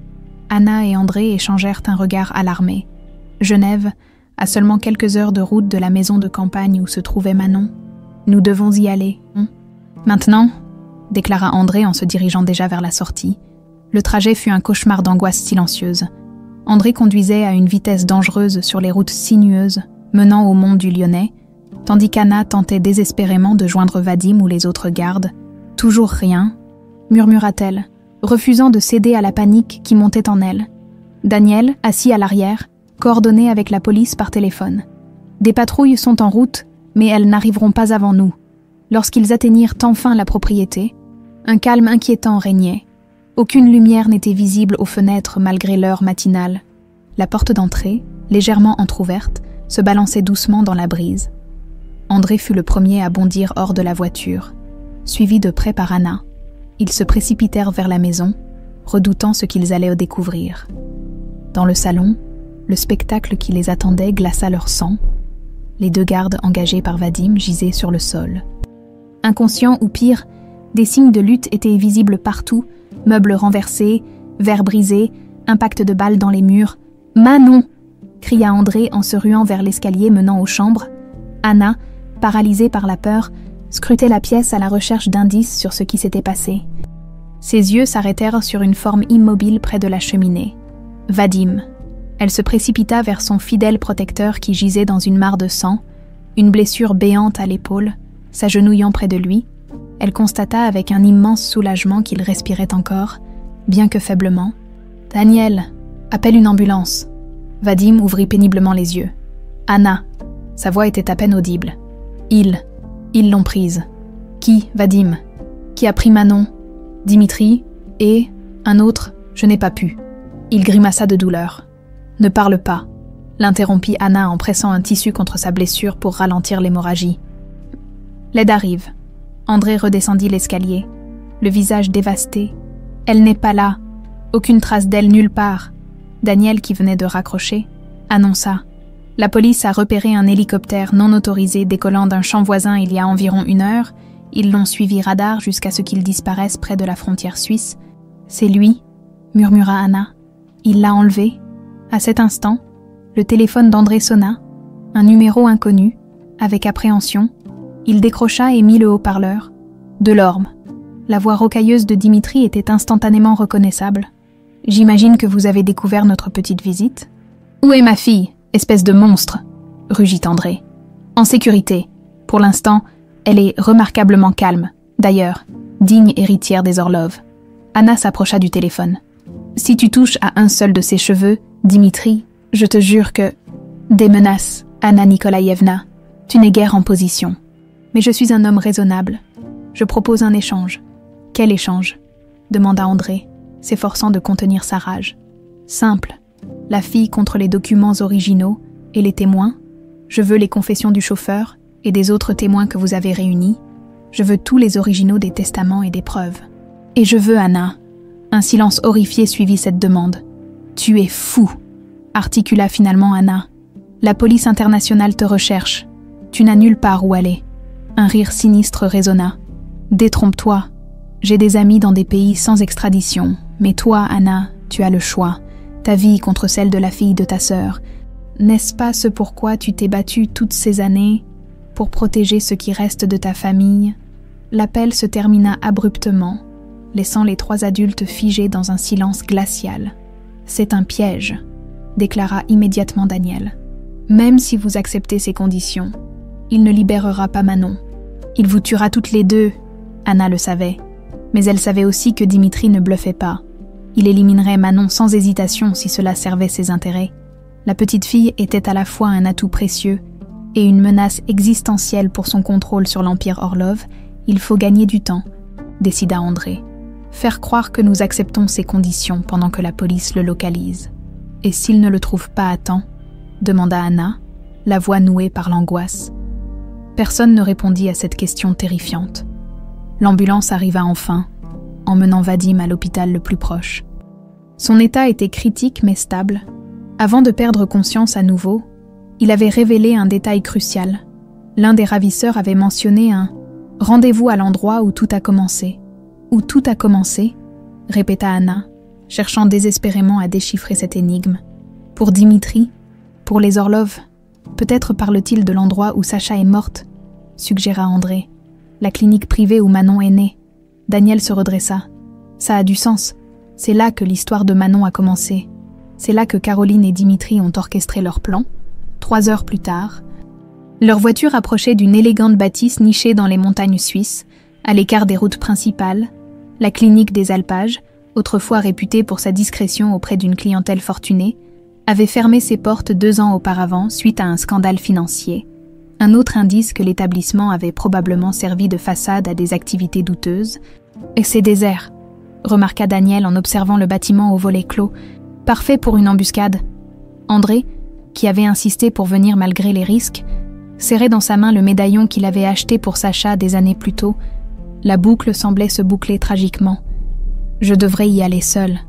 Anna et André échangèrent un regard alarmé. Genève, à seulement quelques heures de route de la maison de campagne où se trouvait Manon. Nous devons y aller. Maintenant, déclara André en se dirigeant déjà vers la sortie. Le trajet fut un cauchemar d'angoisse silencieuse. André conduisait à une vitesse dangereuse sur les routes sinueuses menant au mont du Lyonnais, tandis qu'Anna tentait désespérément de joindre Vadim ou les autres gardes. « Toujours rien », murmura-t-elle, refusant de céder à la panique qui montait en elle. Daniel, assis à l'arrière, coordonnait avec la police par téléphone. « Des patrouilles sont en route, mais elles n'arriveront pas avant nous. » Lorsqu'ils atteignirent enfin la propriété, un calme inquiétant régnait. Aucune lumière n'était visible aux fenêtres malgré l'heure matinale. La porte d'entrée, légèrement entr'ouverte, se balançait doucement dans la brise. André fut le premier à bondir hors de la voiture. Suivi de près par Anna, ils se précipitèrent vers la maison, redoutant ce qu'ils allaient découvrir. Dans le salon, le spectacle qui les attendait glaça leur sang. Les 2 gardes engagés par Vadim gisaient sur le sol. Inconscients ou pire, des signes de lutte étaient visibles partout, meubles renversés, verres brisés, impact de balles dans les murs. « Manon !» cria André en se ruant vers l'escalier menant aux chambres. Anna, paralysée par la peur, scrutait la pièce à la recherche d'indices sur ce qui s'était passé. Ses yeux s'arrêtèrent sur une forme immobile près de la cheminée. Vadim. Elle se précipita vers son fidèle protecteur qui gisait dans une mare de sang, une blessure béante à l'épaule. S'agenouillant près de lui, elle constata avec un immense soulagement qu'il respirait encore, bien que faiblement. « Daniel, appelle une ambulance. » Vadim ouvrit péniblement les yeux. « Anna. » Sa voix était à peine audible. « Ils l'ont prise. »« Qui, Vadim ? Qui a pris Manon ? Dimitri ? Et un autre, je n'ai pas pu. » Il grimaça de douleur. « Ne parle pas. » l'interrompit Anna en pressant un tissu contre sa blessure pour ralentir l'hémorragie. L'aide arrive. André redescendit l'escalier, le visage dévasté. Elle n'est pas là. Aucune trace d'elle nulle part. Daniel, qui venait de raccrocher, annonça. La police a repéré un hélicoptère non autorisé décollant d'un champ voisin il y a environ 1 heure. Ils l'ont suivi radar jusqu'à ce qu'il disparaisse près de la frontière suisse. C'est lui, murmura Anna. Il l'a enlevé. À cet instant, le téléphone d'André sonna, un numéro inconnu, avec appréhension. Il décrocha et mit le haut-parleur. De l'Orme. La voix rocailleuse de Dimitri était instantanément reconnaissable. « J'imagine que vous avez découvert notre petite visite. »« Où est ma fille, espèce de monstre ?» rugit André. « En sécurité. Pour l'instant, elle est remarquablement calme. D'ailleurs, digne héritière des Orlov. » Anna s'approcha du téléphone. « Si tu touches à un seul de ses cheveux, Dimitri, je te jure que... » « Des menaces, Anna Nikolaïevna. Tu n'es guère en position. Mais je suis un homme raisonnable. Je propose un échange. » « Quel échange ?» demanda André. s'efforçant de contenir sa rage. Simple. La fille contre les documents originaux et les témoins. Je veux les confessions du chauffeur et des autres témoins que vous avez réunis. Je veux tous les originaux des testaments et des preuves. Et je veux, Anna. Un silence horrifié suivit cette demande. Tu es fou, articula finalement Anna. La police internationale te recherche. Tu n'as nulle part où aller. Un rire sinistre résonna. Détrompe-toi. J'ai des amis dans des pays sans extradition. Mais toi, Anna, tu as le choix. Ta vie contre celle de la fille de ta sœur. N'est-ce pas ce pourquoi tu t'es battue toutes ces années pour protéger ce qui reste de ta famille? L'appel se termina abruptement, laissant les 3 adultes figés dans un silence glacial. « C'est un piège », déclara immédiatement Daniel. « Même si vous acceptez ces conditions, il ne libérera pas Manon. Il vous tuera toutes les deux. » Anna le savait, mais elle savait aussi que Dimitri ne bluffait pas. Il éliminerait Manon sans hésitation si cela servait ses intérêts. La petite fille était à la fois un atout précieux et une menace existentielle pour son contrôle sur l'Empire Orlov. Il faut gagner du temps, décida André. Faire croire que nous acceptons ces conditions pendant que la police le localise. Et s'il ne le trouve pas à temps, demanda Anna, la voix nouée par l'angoisse. Personne ne répondit à cette question terrifiante. L'ambulance arriva enfin, emmenant Vadim à l'hôpital le plus proche. Son état était critique mais stable. Avant de perdre conscience à nouveau, il avait révélé un détail crucial. L'un des ravisseurs avait mentionné un « rendez-vous à l'endroit où tout a commencé ». « Où tout a commencé ?» répéta Anna, cherchant désespérément à déchiffrer cette énigme. « Pour Dimitri, pour les Orlov, peut-être parle-t-il de l'endroit où Sacha est morte », suggéra André. « La clinique privée où Manon est née. » Daniel se redressa. « Ça a du sens. C'est là que l'histoire de Manon a commencé. C'est là que Caroline et Dimitri ont orchestré leur plan. 3 heures plus tard, leur voiture approchait d'une élégante bâtisse nichée dans les montagnes suisses, à l'écart des routes principales. La clinique des Alpages, autrefois réputée pour sa discrétion auprès d'une clientèle fortunée, avait fermé ses portes 2 ans auparavant suite à un scandale financier. Un autre indice que l'établissement avait probablement servi de façade à des activités douteuses. « Et c'est désert », remarqua Daniel en observant le bâtiment aux volets clos, parfait pour une embuscade. André, qui avait insisté pour venir malgré les risques, serrait dans sa main le médaillon qu'il avait acheté pour Sacha des années plus tôt. La boucle semblait se boucler tragiquement. « Je devrais y aller seule »,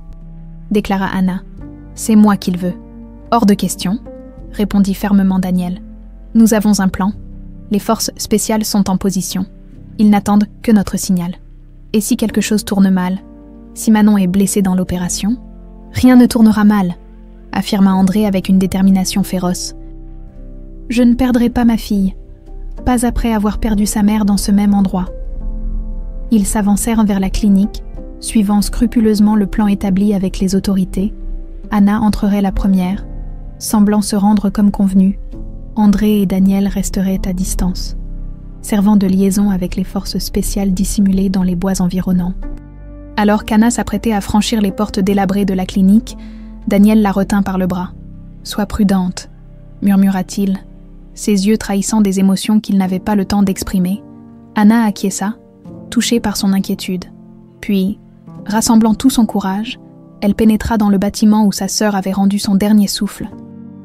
déclara Anna. « C'est moi qu'il veut. »« Hors de question », répondit fermement Daniel. « Nous avons un plan. Les forces spéciales sont en position. Ils n'attendent que notre signal. Et si quelque chose tourne mal, si Manon est blessée dans l'opération, rien ne tournera mal, affirma André avec une détermination féroce. « Je ne perdrai pas ma fille, pas après avoir perdu sa mère dans ce même endroit. » Ils s'avancèrent vers la clinique, suivant scrupuleusement le plan établi avec les autorités. Anna entrerait la première, semblant se rendre comme convenu. André et Daniel resteraient à distance, servant de liaison avec les forces spéciales dissimulées dans les bois environnants. Alors qu'Anna s'apprêtait à franchir les portes délabrées de la clinique, Daniel la retint par le bras. « Sois prudente », murmura-t-il, ses yeux trahissant des émotions qu'il n'avait pas le temps d'exprimer. Anna acquiesça, touchée par son inquiétude. Puis, rassemblant tout son courage, elle pénétra dans le bâtiment où sa sœur avait rendu son dernier souffle.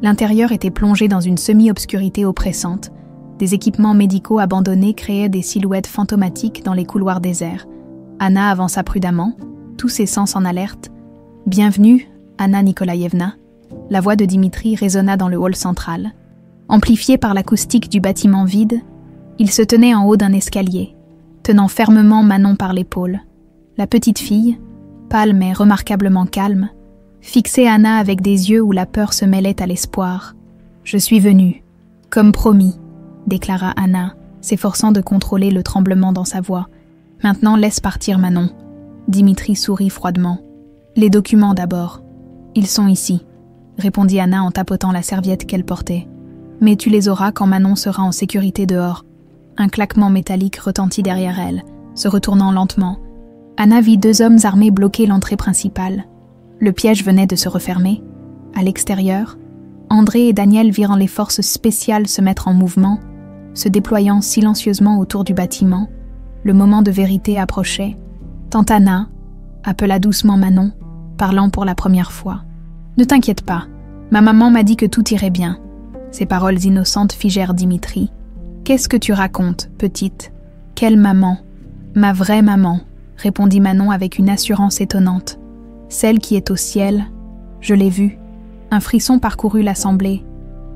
L'intérieur était plongé dans une semi-obscurité oppressante. Des équipements médicaux abandonnés créaient des silhouettes fantomatiques dans les couloirs déserts. Anna avança prudemment, tous ses sens en alerte. « Bienvenue, Anna Nikolaïevna », la voix de Dimitri résonna dans le hall central. Amplifié par l'acoustique du bâtiment vide, il se tenait en haut d'un escalier, tenant fermement Manon par l'épaule. La petite fille, pâle mais remarquablement calme, fixait Anna avec des yeux où la peur se mêlait à l'espoir. « Je suis venue, comme promis », déclara Anna, s'efforçant de contrôler le tremblement dans sa voix. « Maintenant, laisse partir Manon. » Dimitri sourit froidement. « Les documents d'abord. Ils sont ici, » répondit Anna en tapotant la serviette qu'elle portait. « Mais tu les auras quand Manon sera en sécurité dehors. » Un claquement métallique retentit derrière elle, se retournant lentement. Anna vit 2 hommes armés bloquer l'entrée principale. Le piège venait de se refermer. À l'extérieur, André et Daniel virent les forces spéciales se mettre en mouvement, se déployant silencieusement autour du bâtiment. Le moment de vérité approchait, tant Anna, appela doucement Manon, parlant pour la première fois. Ne t'inquiète pas, ma maman m'a dit que tout irait bien. Ces paroles innocentes figèrent Dimitri. Qu'est-ce que tu racontes, petite? Quelle maman? Ma vraie maman, répondit Manon avec une assurance étonnante. Celle qui est au ciel, je l'ai vue. Un frisson parcourut l'assemblée.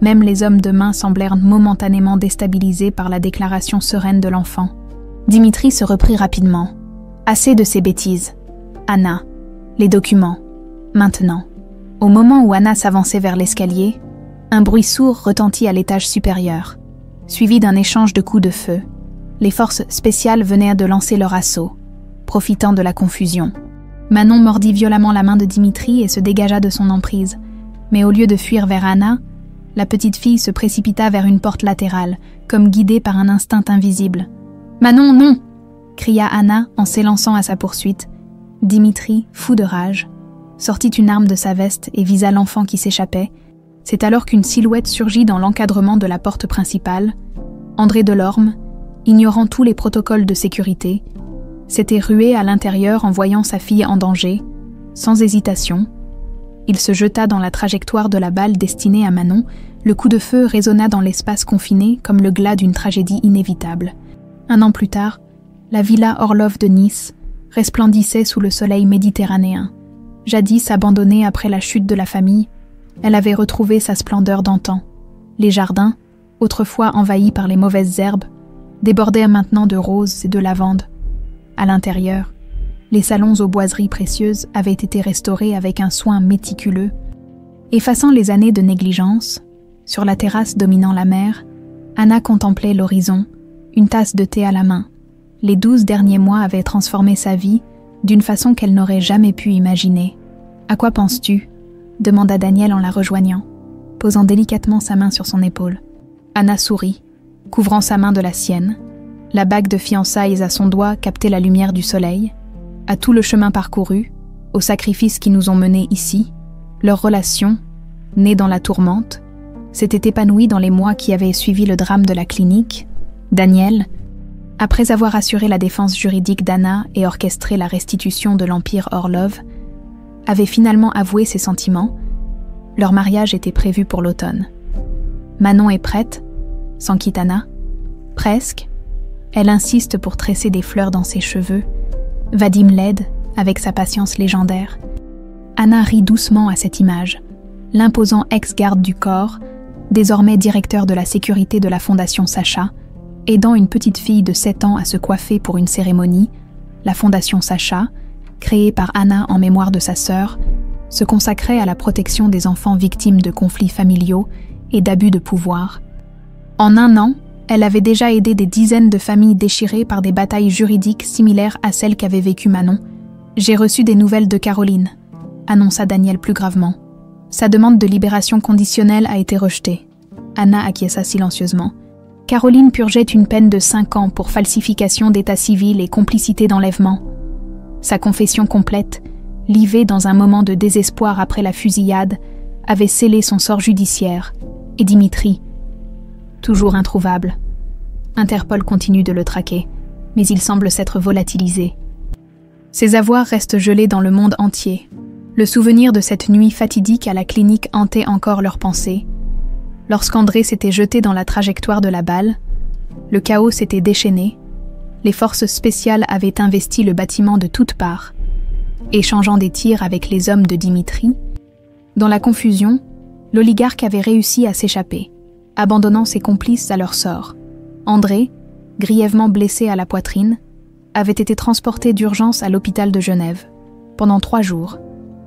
Même les hommes de main semblèrent momentanément déstabilisés par la déclaration sereine de l'enfant. Dimitri se reprit rapidement. Assez de ces bêtises. Anna, les documents. Maintenant. Au moment où Anna s'avançait vers l'escalier, un bruit sourd retentit à l'étage supérieur, suivi d'un échange de coups de feu. Les forces spéciales venaient de lancer leur assaut, profitant de la confusion. Manon mordit violemment la main de Dimitri et se dégagea de son emprise. Mais au lieu de fuir vers Anna, la petite fille se précipita vers une porte latérale, comme guidée par un instinct invisible. « Manon, non !» cria Anna en s'élançant à sa poursuite. Dimitri, fou de rage, sortit une arme de sa veste et visa l'enfant qui s'échappait. C'est alors qu'une silhouette surgit dans l'encadrement de la porte principale. André Delorme, ignorant tous les protocoles de sécurité, s'était rué à l'intérieur en voyant sa fille en danger. Sans hésitation, il se jeta dans la trajectoire de la balle destinée à Manon. Le coup de feu résonna dans l'espace confiné comme le glas d'une tragédie inévitable. 1 an plus tard, la villa Orlov de Nice resplendissait sous le soleil méditerranéen. Jadis abandonnée après la chute de la famille, elle avait retrouvé sa splendeur d'antan. Les jardins, autrefois envahis par les mauvaises herbes, débordaient maintenant de roses et de lavandes. À l'intérieur, les salons aux boiseries précieuses avaient été restaurés avec un soin méticuleux. Effaçant les années de négligence, sur la terrasse dominant la mer, Anna contemplait l'horizon, une tasse de thé à la main. Les 12 derniers mois avaient transformé sa vie d'une façon qu'elle n'aurait jamais pu imaginer. « À quoi penses-tu » demanda Daniel en la rejoignant, posant délicatement sa main sur son épaule. Anna sourit, couvrant sa main de la sienne. La bague de fiançailles à son doigt captait la lumière du soleil. À tout le chemin parcouru, aux sacrifices qui nous ont menés ici, leur relation, née dans la tourmente, s'était épanouie dans les mois qui avaient suivi le drame de la clinique. Daniel, après avoir assuré la défense juridique d'Anna et orchestré la restitution de l'Empire Orlov, avait finalement avoué ses sentiments. Leur mariage était prévu pour l'automne. Manon est prête, s'enquit Anna. Presque. Elle insiste pour tresser des fleurs dans ses cheveux. Vadim l'aide, avec sa patience légendaire. Anna rit doucement à cette image. L'imposant ex-garde du corps, désormais directeur de la sécurité de la Fondation Sacha, aidant une petite fille de 7 ans à se coiffer pour une cérémonie, la Fondation Sacha, créée par Anna en mémoire de sa sœur, se consacrait à la protection des enfants victimes de conflits familiaux et d'abus de pouvoir. En 1 an, elle avait déjà aidé des dizaines de familles déchirées par des batailles juridiques similaires à celles qu'avait vécues Manon. « J'ai reçu des nouvelles de Caroline », annonça Daniel plus gravement. Sa demande de libération conditionnelle a été rejetée. Anna acquiesça silencieusement. Caroline purgeait une peine de 5 ans pour falsification d'état civil et complicité d'enlèvement. Sa confession complète, livée dans un moment de désespoir après la fusillade, avait scellé son sort judiciaire. Et Dimitri, toujours introuvable. Interpol continue de le traquer, mais il semble s'être volatilisé. Ses avoirs restent gelés dans le monde entier. Le souvenir de cette nuit fatidique à la clinique hantait encore leurs pensées. Lorsqu'André s'était jeté dans la trajectoire de la balle, le chaos s'était déchaîné. Les forces spéciales avaient investi le bâtiment de toutes parts, échangeant des tirs avec les hommes de Dimitri. Dans la confusion, l'oligarque avait réussi à s'échapper, abandonnant ses complices à leur sort. André, grièvement blessé à la poitrine, avait été transporté d'urgence à l'hôpital de Genève. Pendant 3 jours,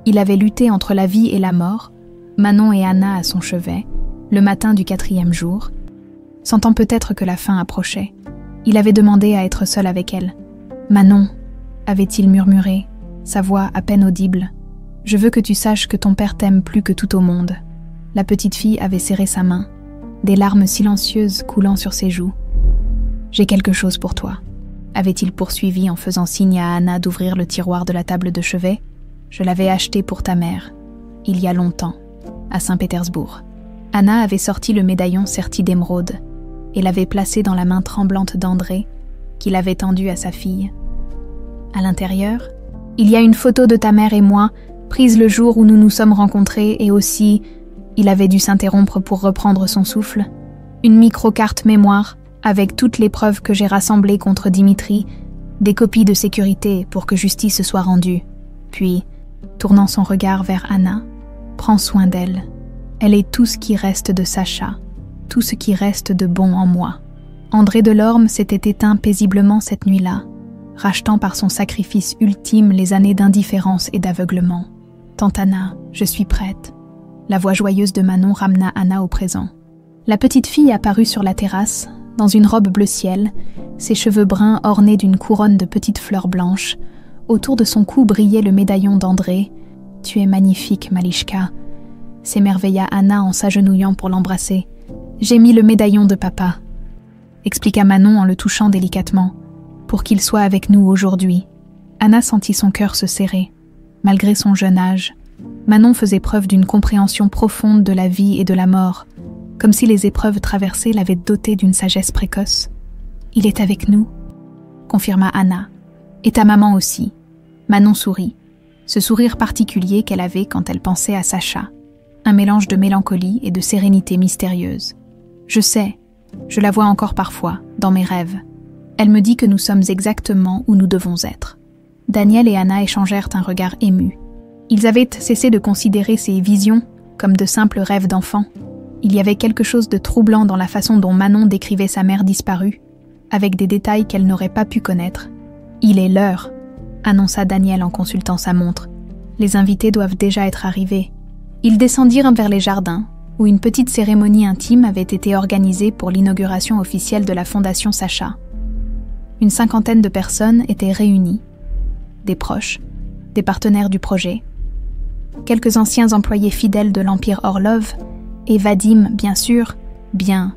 il avait lutté entre la vie et la mort, Manon et Anna à son chevet, le matin du 4e jour. Sentant peut-être que la fin approchait, il avait demandé à être seul avec elle. « Manon », avait-il murmuré, sa voix à peine audible, « je veux que tu saches que ton père t'aime plus que tout au monde. » La petite fille avait serré sa main, des larmes silencieuses coulant sur ses joues. « J'ai quelque chose pour toi », avait-il poursuivi en faisant signe à Anna d'ouvrir le tiroir de la table de chevet. « Je l'avais acheté pour ta mère, il y a longtemps, à Saint-Pétersbourg. » Anna avait sorti le médaillon serti d'émeraude et l'avait placé dans la main tremblante d'André, qu'il avait tendu à sa fille. À l'intérieur, Il y a une photo de ta mère et moi, prise le jour où nous nous sommes rencontrés et aussi, il avait dû s'interrompre pour reprendre son souffle, une micro-carte mémoire avec toutes les preuves que j'ai rassemblées contre Dimitri, des copies de sécurité pour que justice soit rendue. Puis, tournant son regard vers Anna, prends soin d'elle. Elle est tout ce qui reste de Sacha, tout ce qui reste de bon en moi. André Delorme s'était éteint paisiblement cette nuit-là, rachetant par son sacrifice ultime les années d'indifférence et d'aveuglement. « Tante Anna, je suis prête. » La voix joyeuse de Manon ramena Anna au présent. La petite fille apparut sur la terrasse, dans une robe bleu ciel, ses cheveux bruns ornés d'une couronne de petites fleurs blanches. Autour de son cou brillait le médaillon d'André. « Tu es magnifique, Malishka !» s'émerveilla Anna en s'agenouillant pour l'embrasser. « J'ai mis le médaillon de papa !» expliqua Manon en le touchant délicatement. « Pour qu'il soit avec nous aujourd'hui. » Anna sentit son cœur se serrer. Malgré son jeune âge, Manon faisait preuve d'une compréhension profonde de la vie et de la mort, comme si les épreuves traversées l'avaient dotée d'une sagesse précoce. « Il est avec nous », confirma Anna. « Et ta maman aussi. » Manon sourit, ce sourire particulier qu'elle avait quand elle pensait à Sacha, un mélange de mélancolie et de sérénité mystérieuse. « Je sais, je la vois encore parfois, dans mes rêves. Elle me dit que nous sommes exactement où nous devons être. » Daniel et Anna échangèrent un regard ému. Ils avaient cessé de considérer ces visions comme de simples rêves d'enfants. Il y avait quelque chose de troublant dans la façon dont Manon décrivait sa mère disparue, avec des détails qu'elle n'aurait pas pu connaître. « Il est l'heure », annonça Daniel en consultant sa montre. « Les invités doivent déjà être arrivés. » Ils descendirent vers les jardins, où une petite cérémonie intime avait été organisée pour l'inauguration officielle de la Fondation Sacha. Une 50aine de personnes étaient réunies. Des proches, des partenaires du projet, quelques anciens employés fidèles de l'Empire Orlov, et Vadim, bien sûr, bien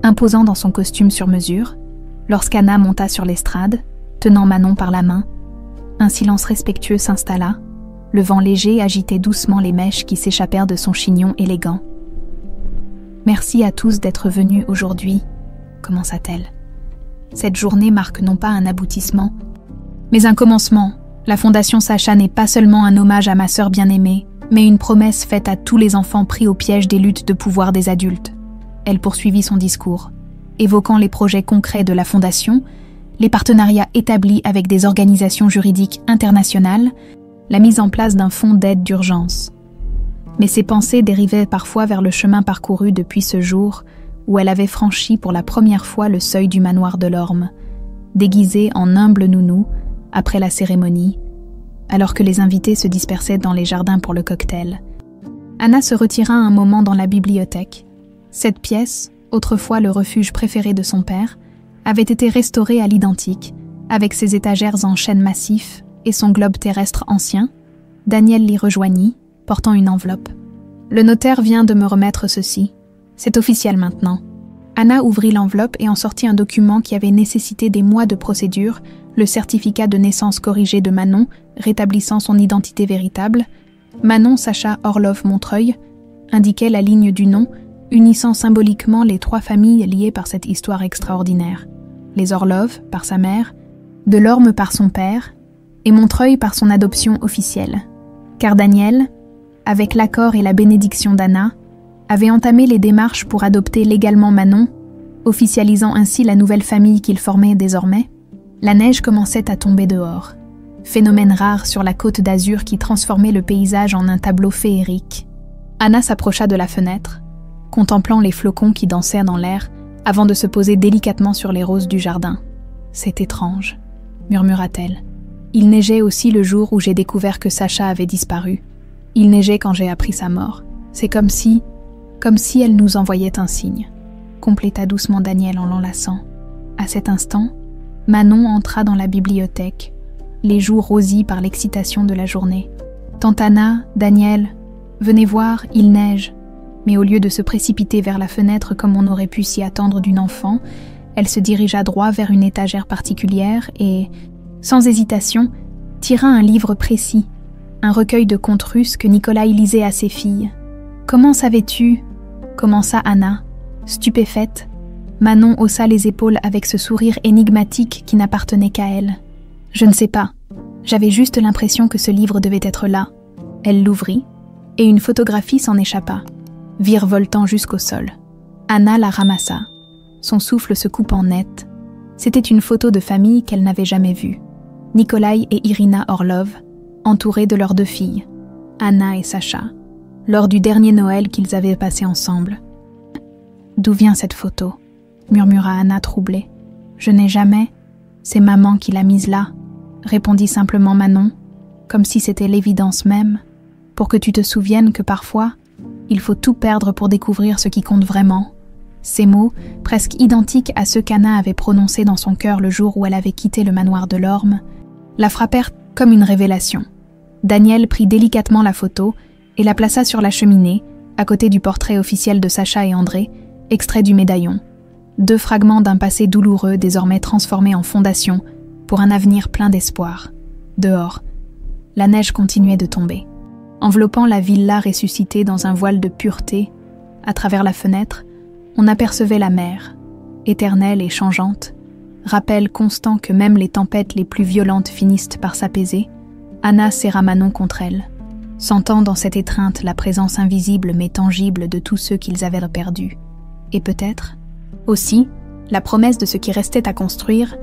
imposant dans son costume sur mesure, lorsqu'Anna monta sur l'estrade, tenant Manon par la main. Un silence respectueux s'installa, le vent léger agitait doucement les mèches qui s'échappèrent de son chignon élégant. « Merci à tous d'être venus aujourd'hui », commença-t-elle. « Cette journée marque non pas un aboutissement, mais un commencement. La Fondation Sacha n'est pas seulement un hommage à ma sœur bien-aimée, mais une promesse faite à tous les enfants pris au piège des luttes de pouvoir des adultes. » Elle poursuivit son discours, évoquant les projets concrets de la Fondation, les partenariats établis avec des organisations juridiques internationales, la mise en place d'un fonds d'aide d'urgence. Mais ses pensées dérivaient parfois vers le chemin parcouru depuis ce jour où elle avait franchi pour la première fois le seuil du manoir Delorme, déguisée en humble nounou, après la cérémonie, alors que les invités se dispersaient dans les jardins pour le cocktail. Anna se retira un moment dans la bibliothèque. Cette pièce, autrefois le refuge préféré de son père, avait été restaurée à l'identique, avec ses étagères en chêne massif et son globe terrestre ancien. Daniel l'y rejoignit, portant une enveloppe. « Le notaire vient de me remettre ceci. C'est officiel maintenant. » Anna ouvrit l'enveloppe et en sortit un document qui avait nécessité des mois de procédure, le certificat de naissance corrigé de Manon, rétablissant son identité véritable. Manon Sacha Orlov Montreuil indiquait la ligne du nom, unissant symboliquement les 3 familles liées par cette histoire extraordinaire. Les Orlov par sa mère, Delorme par son père, et Montreuil par son adoption officielle. Car Daniel, avec l'accord et la bénédiction d'Anna, avait entamé les démarches pour adopter légalement Manon, officialisant ainsi la nouvelle famille qu'il formait désormais. La neige commençait à tomber dehors, phénomène rare sur la côte d'Azur qui transformait le paysage en un tableau féerique. Anna s'approcha de la fenêtre, contemplant les flocons qui dansaient dans l'air avant de se poser délicatement sur les roses du jardin. « C'est étrange », murmura-t-elle. « Il neigeait aussi le jour où j'ai découvert que Sacha avait disparu. Il neigeait quand j'ai appris sa mort. C'est comme si elle nous envoyait un signe. » compléta doucement Daniel en l'enlaçant. À cet instant, Manon entra dans la bibliothèque, les joues rosies par l'excitation de la journée. « Tante Anna, Daniel, venez voir, il neige. » Mais au lieu de se précipiter vers la fenêtre comme on aurait pu s'y attendre d'une enfant, elle se dirigea droit vers une étagère particulière et, sans hésitation, tira un livre précis, un recueil de contes russes que Nikolai lisait à ses filles. « Comment savais-tu » commença Anna, stupéfaite. Manon haussa les épaules avec ce sourire énigmatique qui n'appartenait qu'à elle. « Je ne sais pas. J'avais juste l'impression que ce livre devait être là. Elle l'ouvrit, et une photographie s'en échappa, virevoltant jusqu'au sol. Anna la ramassa. Son souffle se coupant net. C'était une photo de famille qu'elle n'avait jamais vue. Nikolai et Irina Orlov, entourés de leurs 2 filles, Anna et Sacha, lors du dernier Noël qu'ils avaient passé ensemble. « D'où vient cette photo ?» murmura Anna troublée. « Je n'ai jamais... C'est maman qui l'a mise là, » répondit simplement Manon, comme si c'était l'évidence même, pour que tu te souviennes que parfois, il faut tout perdre pour découvrir ce qui compte vraiment. Ces mots, presque identiques à ceux qu'Anna avait prononcés dans son cœur le jour où elle avait quitté le manoir de l'Orme, la frappèrent comme une révélation. Daniel prit délicatement la photo et la plaça sur la cheminée, à côté du portrait officiel de Sacha et André, extrait du médaillon. 2 fragments d'un passé douloureux désormais transformés en fondation pour un avenir plein d'espoir. Dehors, la neige continuait de tomber. Enveloppant la villa ressuscitée dans un voile de pureté, à travers la fenêtre, on apercevait la mer, éternelle et changeante, rappel constant que même les tempêtes les plus violentes finissent par s'apaiser. Anna serra Manon contre elle, sentant dans cette étreinte la présence invisible mais tangible de tous ceux qu'ils avaient perdus. Et peut-être, aussi, la promesse de ce qui restait à construire